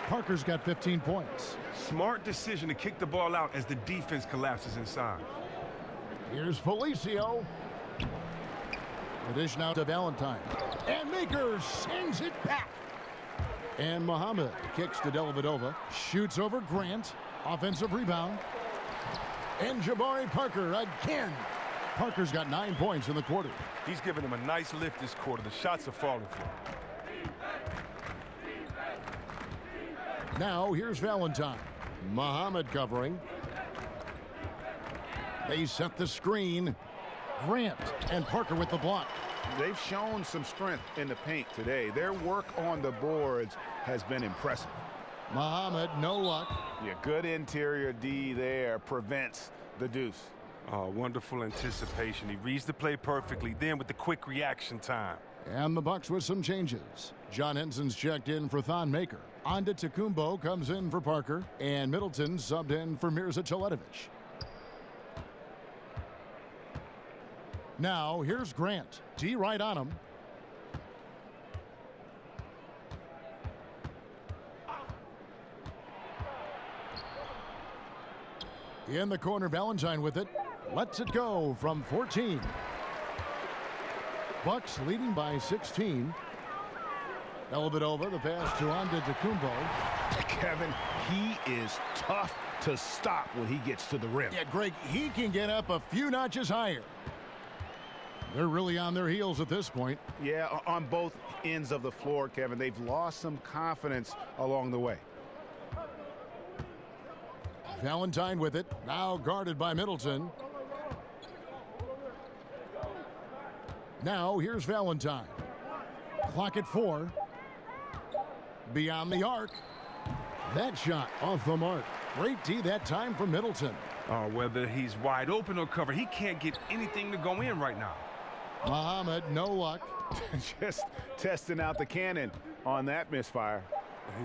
Parker's got 15 points. Smart decision to kick the ball out as the defense collapses inside. Here's Felicio. The dish now to Valentine. And Maker sends it back. And Muhammad kicks to Dellavedova. Shoots over Grant. Offensive rebound. And Jabari Parker again. Parker's got 9 points in the quarter. He's giving him a nice lift this quarter. The shots are falling for him. Now here's Valentine. Muhammad covering. They set the screen. Grant and Parker with the block. They've shown some strength in the paint today. Their work on the boards has been impressive. Muhammad, no luck. Yeah, good interior D there prevents the deuce. Oh, wonderful anticipation. He reads the play perfectly, then with the quick reaction time. And the Bucks with some changes. John Henson's checked in for Thon Maker. Antetokounmpo comes in for Parker. And Middleton subbed in for Mirza Teletovic. Now, here's Grant. D right on him. In the corner, Valentine with it. Lets it go from 14. Bucks leading by 16. Dellavedova, the pass to Antetokounmpo. Kevin, he is tough to stop when he gets to the rim. Yeah, Greg, he can get up a few notches higher. They're really on their heels at this point. Yeah, on both ends of the floor, Kevin. They've lost some confidence along the way. Valentine with it. Now guarded by Middleton. Now here's Valentine. Clock at 4. Beyond the arc. That shot off the mark. Great D that time from Middleton. Whether he's wide open or covered, he can't get anything to go in right now. Muhammad, no luck. Just testing out the cannon on that misfire.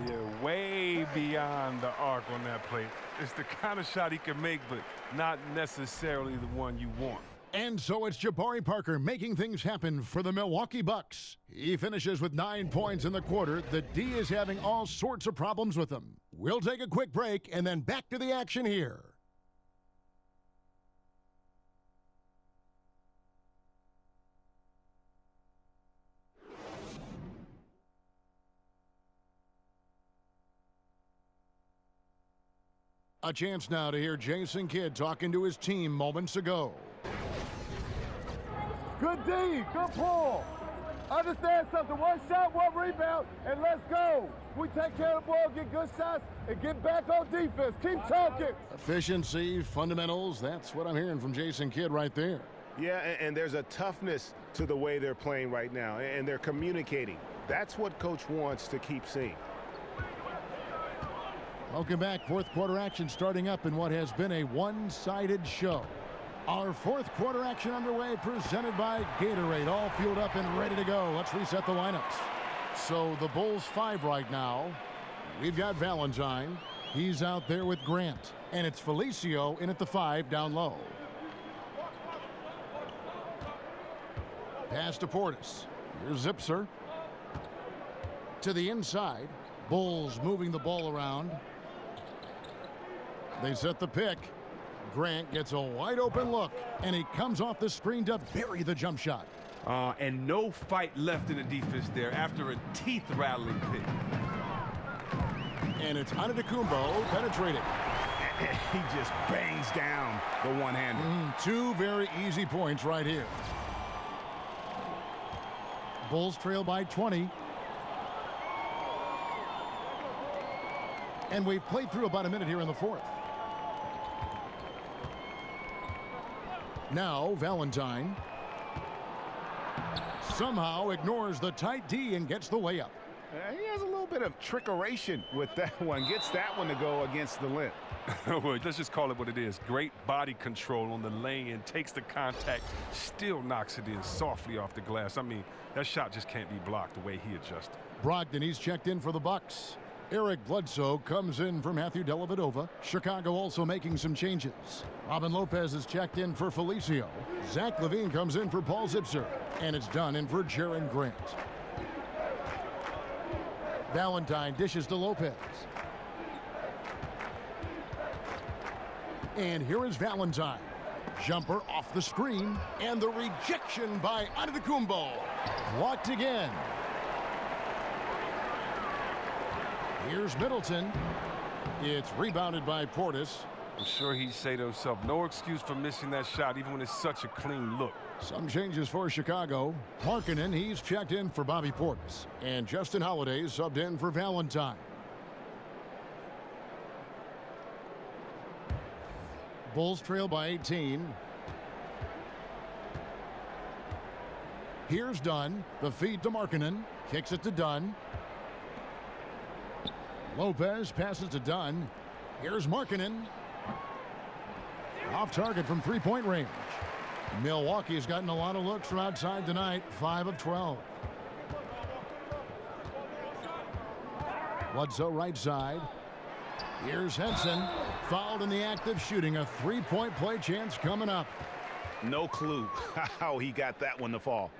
Yeah, way beyond the arc on that play. It's the kind of shot he can make, but not necessarily the one you want. And so it's Jabari Parker making things happen for the Milwaukee Bucks. He finishes with 9 points in the quarter. The D is having all sorts of problems with him. We'll take a quick break and then back to the action here. A chance now to hear Jason Kidd talking to his team moments ago. Good D, good pull. Understand something, one shot, one rebound, and let's go. We take care of the ball, get good shots, and get back on defense. Keep talking. Efficiency, fundamentals, that's what I'm hearing from Jason Kidd right there. Yeah, and there's a toughness to the way they're playing right now, and they're communicating. That's what Coach wants to keep seeing. Welcome back. Fourth quarter action starting up in what has been a one-sided show. Our fourth quarter action underway, presented by Gatorade. All fueled up and ready to go. Let's reset the lineups. So the Bulls 5 right now. We've got Valentine. He's out there with Grant. And it's Felicio in at the 5 down low. Pass to Portis. Here's Zipser. To the inside. Bulls moving the ball around. They set the pick. Grant gets a wide open look, and he comes off the screen to bury the jump shot. And no fight left in the defense there after a teeth-rattling pick. And it's Antetokounmpo penetrating. He just bangs down the one-hander. Two very easy points right here. Bulls trail by 20. And we've played through about a minute here in the fourth. Now Valentine somehow ignores the tight D and gets the layup. He has a little bit of trickeration with that one. Gets that one to go against the length. Well, let's just call it what it is. Great body control on the lane, takes the contact, still knocks it in softly off the glass. I mean, that shot just can't be blocked the way he adjusted. Brogdon, he's checked in for the Bucks. Eric Bledsoe comes in for Matthew Dellavedova. Chicago also making some changes. Robin Lopez is checked in for Felicio. Zach LaVine comes in for Paul Zipser. And it's done in for Jaren Grant. Valentine dishes to Lopez. And here is Valentine. Jumper off the screen. And the rejection by Antetokounmpo. Blocked again. Here's Middleton. It's rebounded by Portis. I'm sure he'd say to himself, no excuse for missing that shot, even when it's such a clean look. Some changes for Chicago. Markkanen, he's checked in for Bobby Portis. And Justin Holiday subbed in for Valentine. Bulls trail by 18. Here's Dunn. The feed to Markkanen. Kicks it to Dunn. Lopez passes to Dunn. Here's Markkanen. Off target from three-point range. Milwaukee's gotten a lot of looks from outside tonight. 5 of 12. Bledsoe right side. Here's Henson. Fouled in the act of shooting. A three-point play chance coming up. No clue how he got that one to fall.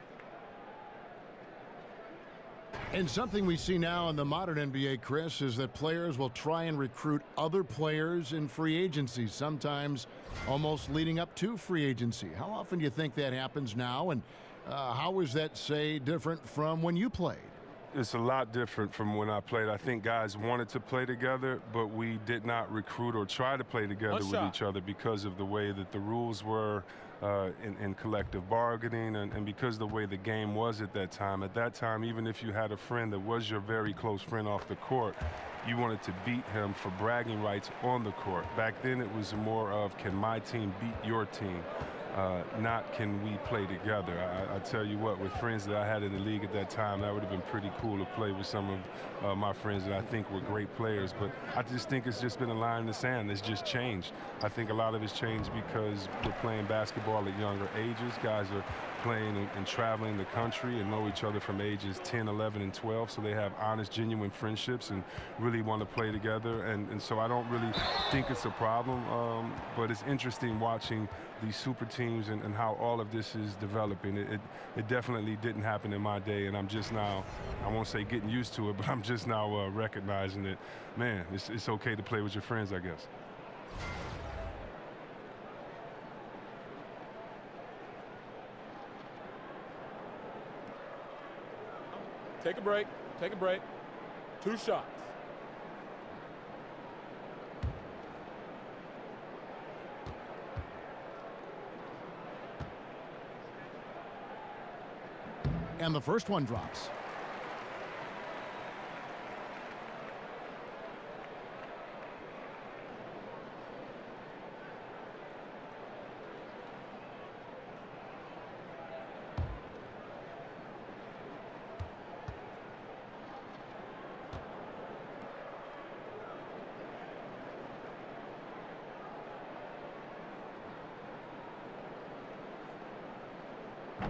And something we see now in the modern NBA, Chris, is that players will try and recruit other players in free agency, sometimes almost leading up to free agency. How often do you think that happens now, and how is that, say, different from when you played? It's a lot different from when I played. I think guys wanted to play together, but we did not recruit or try to play together with each other because of the way that the rules were in collective bargaining and because of the way the game was at that time. At that time, even if you had a friend that was your very close friend off the court, you wanted to beat him for bragging rights on the court. Back then, it was more of, can my team beat your team? Not can we play together. I tell you what, with friends that I had in the league at that time, that would have been pretty cool to play with some of my friends that I think were great players. But I just think it's just been a line in the sand. It's just changed. I think a lot of it's changed because we're playing basketball at younger ages. Guys are playing and traveling the country and know each other from ages 10, 11, and 12. So they have honest, genuine friendships and really want to play together. And so I don't really think it's a problem. But it's interesting watching these super teams and how all of this is developing. It definitely didn't happen in my day, and I'm just now, I won't say getting used to it, but I'm just now recognizing that, man, it's okay to play with your friends, I guess. Take a break. Take a break. 2 shots. and the first one drops.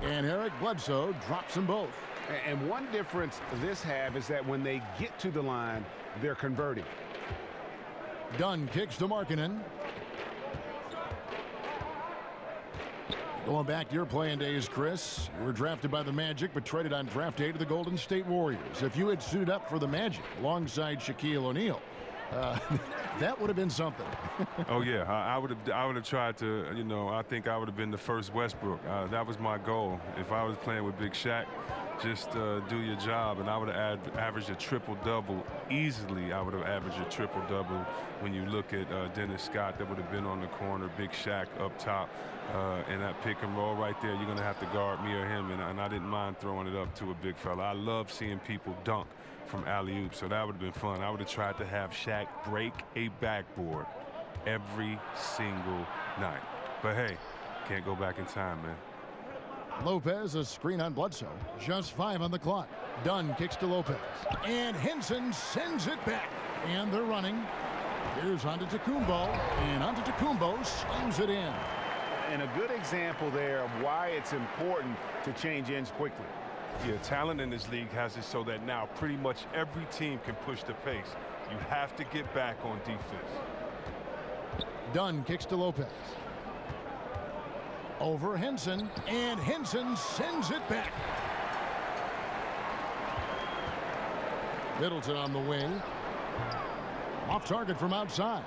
And Eric Bledsoe drops them both. And one difference this half is that when they get to the line, they're converting. Dunn kicks to Markkanen. Going back to your playing days, Chris, you were drafted by the Magic but traded on draft day to the Golden State Warriors. If you had suited up for the Magic alongside Shaquille O'Neal, that would have been something. Oh yeah, I would have tried to. You know, I think I would have been the first Westbrook. That was my goal. If I was playing with Big Shaq, just do your job, and I would have averaged a triple-double easily. I would have averaged a triple-double. When you look at Dennis Scott, that would have been on the corner, Big Shaq up top, and that pick and roll right there. You're gonna have to guard me or him, and I didn't mind throwing it up to a big fella. I love seeing people dunk from alley-oop, so that would have been fun. I would have tried to have Shaq break a backboard every single night. But hey, can't go back in time, man. Lopez, a screen on Bledsoe. Just 5 on the clock. Dunn kicks to Lopez. And Henson sends it back. And they're running. Here's Antetokounmpo. And Antetokounmpo slams it in. And a good example there of why it's important to change ends quickly. Yeah, talent in this league has it so that now pretty much every team can push the pace. You have to get back on defense. Dunn kicks to Lopez. Over Henson, and Henson sends it back. Middleton on the wing. Off target from outside.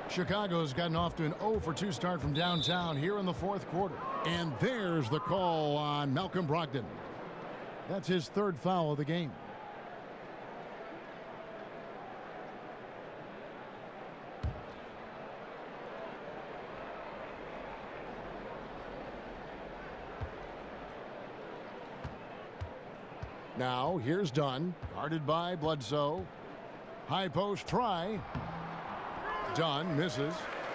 Chicago's gotten off to an 0-for-2 start from downtown here in the fourth quarter. And there's the call on Malcolm Brogdon. That's his third foul of the game. Now here's Dunn, guarded by Bledsoe. High post try. Dunn misses.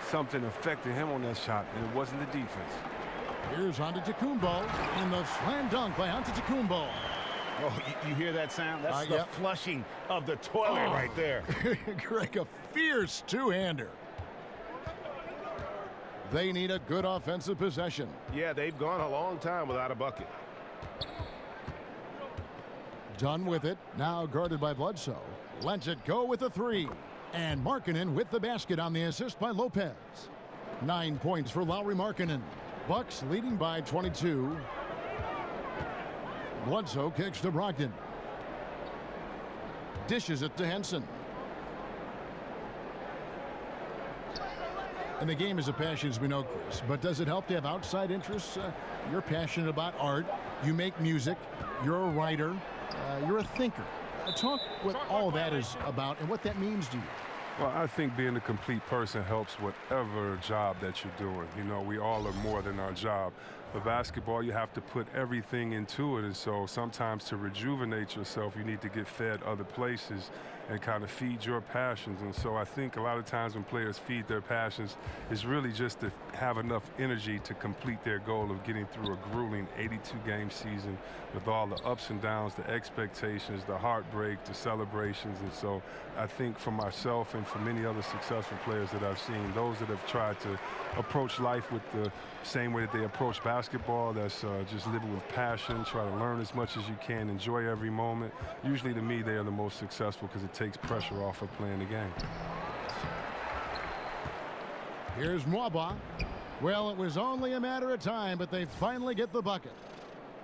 Something affected him on that shot, and it wasn't the defense. Here's Antetokounmpo, and the slam dunk by Antetokounmpo. Oh, you hear that sound? That's the flushing of the toilet right there. Greg, a fierce two-hander. They need a good offensive possession. Yeah, they've gone a long time without a bucket. Dunn with it, now guarded by Bledsoe. Lets it go with the three. And Markkanen with the basket on the assist by Lopez. 9 points for Lauri Markkanen. Bucks leading by 22. Bledsoe kicks to Brogdon. Dishes it to Henson. And the game is a passion, as we know, Chris. But does it help to have outside interests? You're passionate about art. You make music. You're a writer. You're a thinker. Talk what all that is about and what that means to you. Well, I think being a complete person helps whatever job that you're doing. You know, we all are more than our job. For basketball, you have to put everything into it, and so sometimes to rejuvenate yourself, you need to get fed other places and kind of feed your passions. And so I think a lot of times when players feed their passions, it's really just to have enough energy to complete their goal of getting through a grueling 82-game season with all the ups and downs, the expectations, the heartbreak, the celebrations. And so I think for myself and for many other successful players that I've seen, those that have tried to approach life with the same way that they approach basketball, that's just living with passion, try to learn as much as you can, enjoy every moment. Usually to me, they are the most successful because it takes pressure off of playing the game. Here's Mwaba. Well, it was only a matter of time, but they finally get the bucket.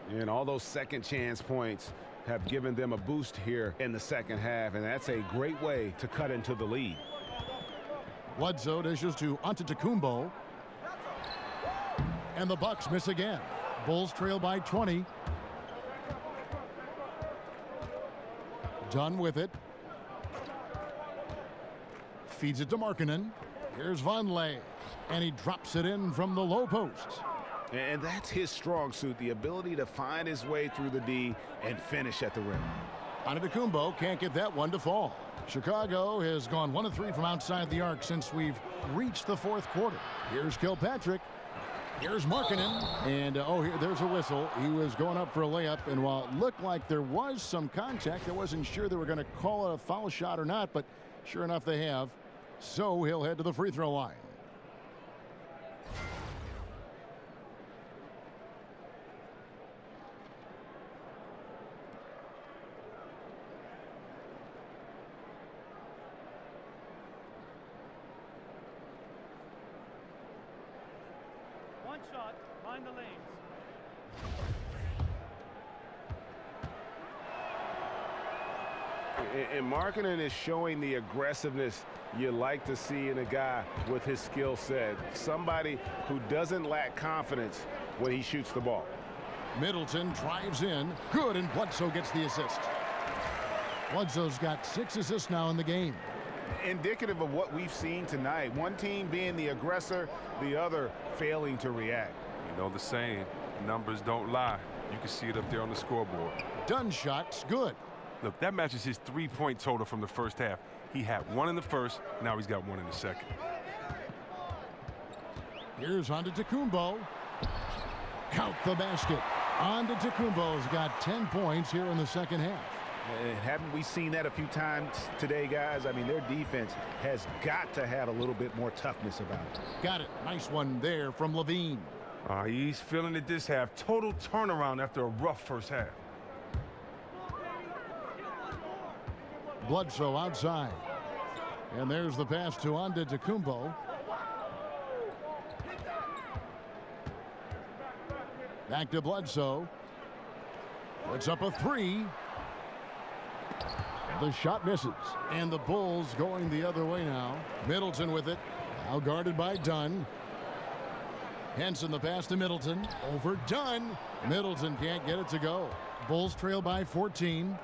And all those second chance points have given them a boost here in the second half, and that's a great way to cut into the lead. Bledsoe dishes to Antetokounmpo. And the Bucks miss again. Bulls trail by 20. Dunn with it. Feeds it to Markkanen. Here's Vonleh. And he drops it in from the low post. And that's his strong suit, the ability to find his way through the D and finish at the rim. Antetokounmpo can't get that one to fall. Chicago has gone 1 of 3 from outside the arc since we've reached the fourth quarter. Here's Kilpatrick. Here's Markkanen. And, there's a whistle. He was going up for a layup, and while it looked like there was some contact, I wasn't sure they were going to call it a foul shot or not, but sure enough they have. So he'll head to the free throw line. One shot, mind the lanes. And Markkanen is showing the aggressiveness you like to see in a guy with his skill set. Somebody who doesn't lack confidence when he shoots the ball. Middleton drives in. Good, and Bledsoe gets the assist. Bledsoe's got 6 assists now in the game. Indicative of what we've seen tonight. One team being the aggressor, the other failing to react. You know the saying, numbers don't lie. You can see it up there on the scoreboard. Dunn shot's good. Look, that matches his 3-point total from the first half. He had 1 in the first, now he's got 1 in the second. Here's Antetokounmpo. Count the basket. Antetokounmpo's got 10 points here in the second half. And haven't we seen that a few times today, guys? I mean, their defense has got to have a little bit more toughness about it. Got it. Nice one there from Levine. He's feeling it this half. Total turnaround after a rough first half. Bledsoe outside. And there's the pass to Antetokounmpo. Back to Bledsoe. Puts up a 3. The shot misses. And the Bulls going the other way now. Middleton with it. Now guarded by Dunn. Henson the pass to Middleton. Over Dunn. Middleton can't get it to go. Bulls trail by 14.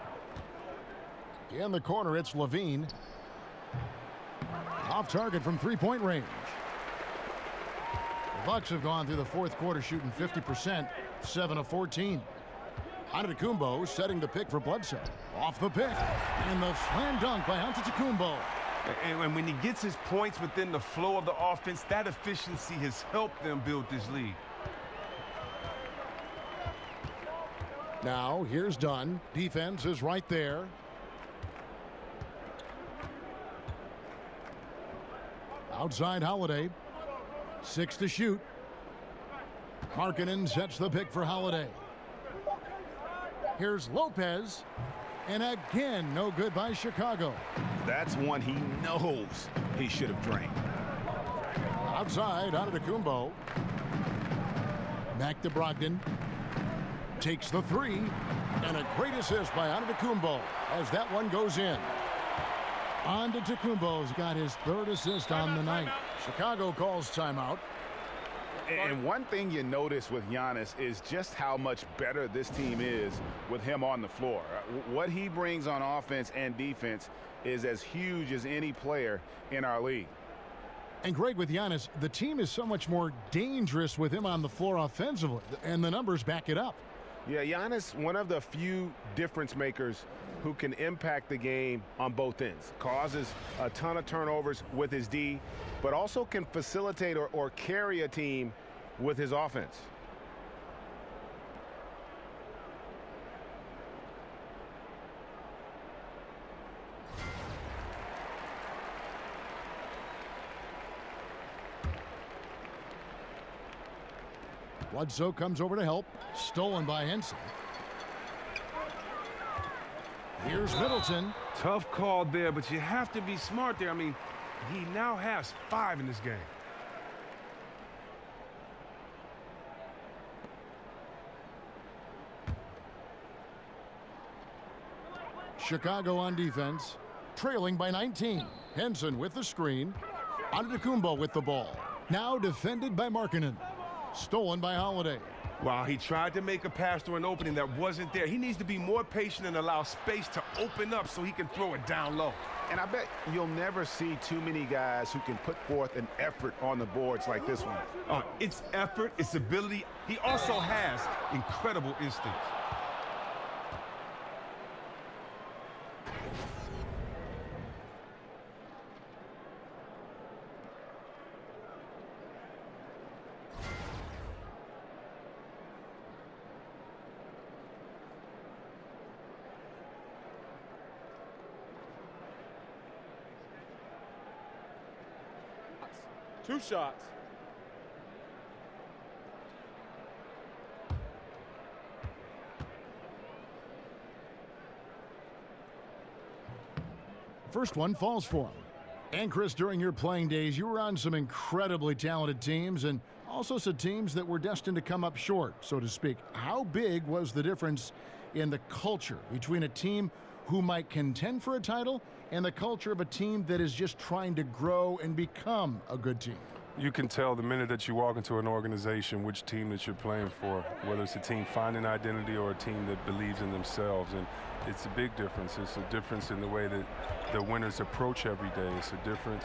In the corner, it's Levine. Off target from 3-point range. The Bucks have gone through the fourth quarter shooting 50%, 7 of 14. Antetokounmpo setting the pick for Bledsoe. Off the pick. And the slam dunk by Antetokounmpo. And when he gets his points within the flow of the offense, that efficiency has helped them build this lead. Now, here's Dunn. Defense is right there. Outside Holiday. 6 to shoot. Markkanen sets the pick for Holiday. Here's Lopez. And again, no good by Chicago. That's one he knows he should have drained. Outside, Antetokounmpo. Back to Brogdon. Takes the 3. And a great assist by Antetokounmpo as that one goes in. Antetokounmpo's got his 3rd assist on the night. Chicago calls timeout. And one thing you notice with Giannis is just how much better this team is with him on the floor. What he brings on offense and defense is as huge as any player in our league. And Greg, with Giannis, the team is so much more dangerous with him on the floor offensively, and the numbers back it up. Yeah, Giannis, one of the few difference makers who can impact the game on both ends. Causes a ton of turnovers with his D, but also can facilitate or carry a team with his offense. Bledsoe comes over to help. Stolen by Henson. Here's Middleton. Tough call there, but you have to be smart there. I mean, he now has 5 in this game. Chicago on defense, trailing by 19. Henson with the screen. Antetokounmpo with the ball. Now defended by Markkanen. Stolen by Holiday. While he tried to make a pass through an opening that wasn't there, he needs to be more patient and allow space to open up so he can throw it down low. And I bet you'll never see too many guys who can put forth an effort on the boards like this one. It's effort, it's ability. He also has incredible instincts. Two shots. First one falls for him. And Chris, during your playing days, you were on some incredibly talented teams and also some teams that were destined to come up short, so to speak. How big was the difference in the culture between a team who might contend for a title and the culture of a team that is just trying to grow and become a good team? You can tell the minute that you walk into an organization which team that you're playing for, whether it's a team finding identity or a team that believes in themselves. And it's a big difference. It's a difference in the way that the winners approach every day. It's a difference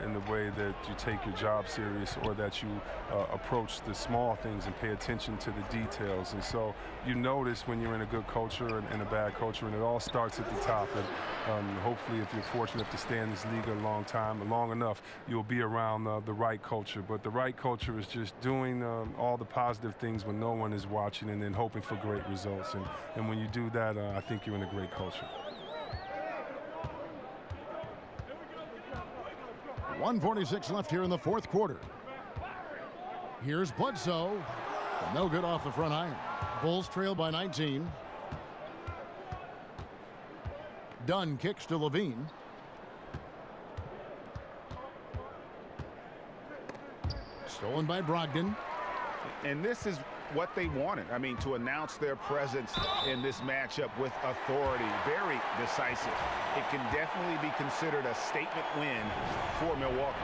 in the way that you take your job serious, or that you approach the small things and pay attention to the details. And so you notice when you're in a good culture and a bad culture, and it all starts at the top. And hopefully, if you're fortunate to stay in this league a long enough, you'll be around the right culture. But the right culture is just doing all the positive things when no one is watching, and then hoping for great results. And when you do that, I think you're in a great culture. 1:46 left here in the fourth quarter. Here's Bledsoe. No good off the front iron. Bulls trail by 19. Dunn kicks to Levine. Stolen by Brogdon. And this is what they wanted. I mean, to announce their presence in this matchup with authority. Very decisive. It can definitely be considered a statement win for Milwaukee.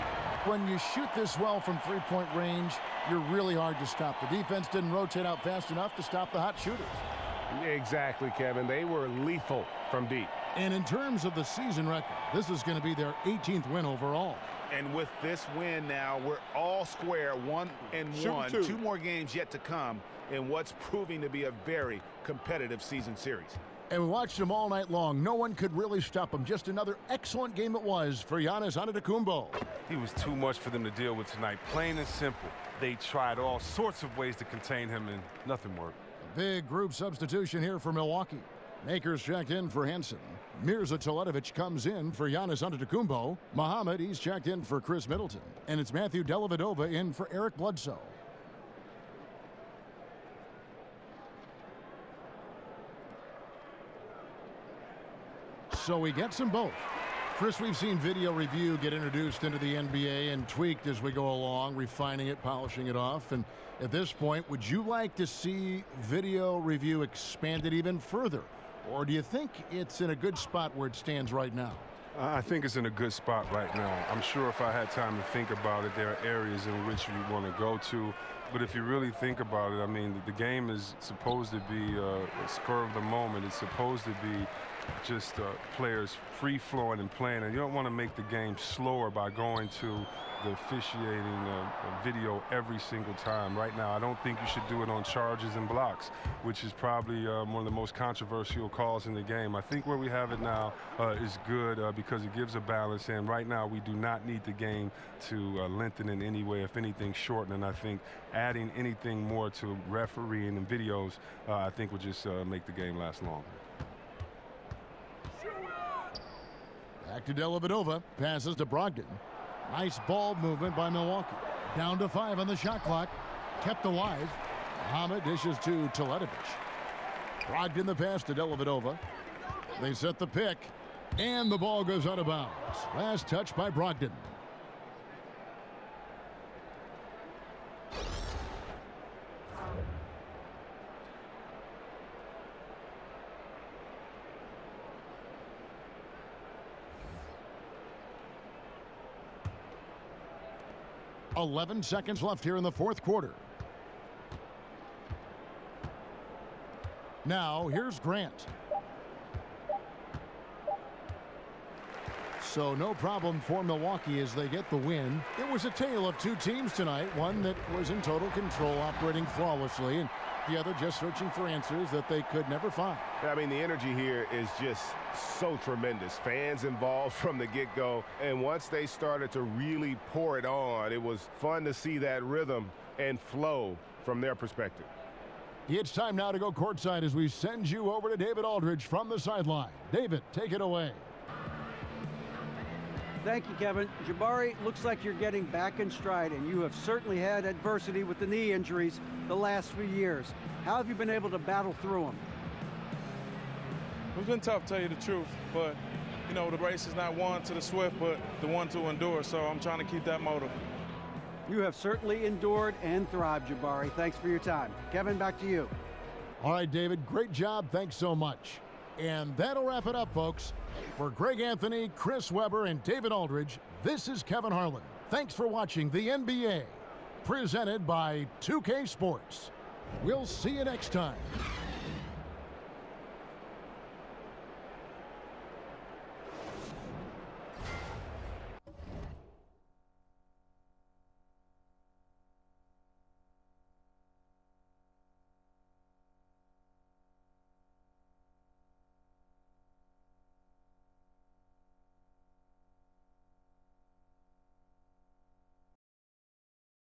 When you shoot this well from three-point range, you're really hard to stop. The defense didn't rotate out fast enough to stop the hot shooters. Exactly, Kevin. They were lethal from deep. And in terms of the season record, this is going to be their 18th win overall. And with this win now, we're all square, 1-1. Two more games yet to come in what's proving to be a very competitive season series. And we watched them all night long. No one could really stop them. Just another excellent game it was for Giannis Antetokounmpo. He was too much for them to deal with tonight. Plain and simple. They tried all sorts of ways to contain him, and nothing worked. A big group substitution here for Milwaukee. Makers checked in for Henson. Mirza Teletovic comes in for Giannis Antetokounmpo. Muhammad, he's checked in for Chris Middleton. And it's Matthew Dellavedova in for Eric Bledsoe. So he gets them both. Chris, we've seen video review get introduced into the NBA and tweaked as we go along, refining it, polishing it off. And at this point, would you like to see video review expanded even further? Or do you think it's in a good spot where it stands right now? I think it's in a good spot right now. I'm sure if I had time to think about it, there are areas in which you want to go to. But if you really think about it, I mean, the game is supposed to be a spur of the moment. It's supposed to be just players free-flowing and playing. And you don't want to make the game slower by going to the officiating video every single time. Right now, I don't think you should do it on charges and blocks, which is probably one of the most controversial calls in the game. I think where we have it now is good because it gives a balance. And right now, we do not need the game to lengthen in any way, if anything, shorten. And I think adding anything more to refereeing and videos, I think would just make the game last longer. Back to Dellavedova. Passes to Brogdon. Nice ball movement by Milwaukee. Down to 5 on the shot clock. Kept alive. Muhammad dishes to Teletovic. Brogdon the pass to Dellavedova. They set the pick. And the ball goes out of bounds. Last touch by Brogdon. .11 seconds left here in the fourth quarter. Now, here's Grant. So no problem for Milwaukee as they get the win. It was a tale of two teams tonight, one that was in total control, operating flawlessly, and the other just searching for answers that they could never find. I mean, the energy here is just so tremendous. Fans involved from the get-go, and once they started to really pour it on, it was fun to see that rhythm and flow from their perspective. It's time now to go courtside as we send you over to David Aldridge from the sideline. David, take it away. Thank you, Kevin. Jabari, looks like you're getting back in stride, and you have certainly had adversity with the knee injuries the last few years. How have you been able to battle through them? It's been tough, to tell you the truth, but, you know, the race is not won to the swift, but the one to endure, so I'm trying to keep that motive. You have certainly endured and thrived, Jabari. Thanks for your time. Kevin, back to you. All right, David, great job. Thanks so much. And that'll wrap it up, folks. For Greg Anthony, Chris Webber, and David Aldridge, this is Kevin Harlan. Thanks for watching the NBA, presented by 2K Sports. We'll see you next time.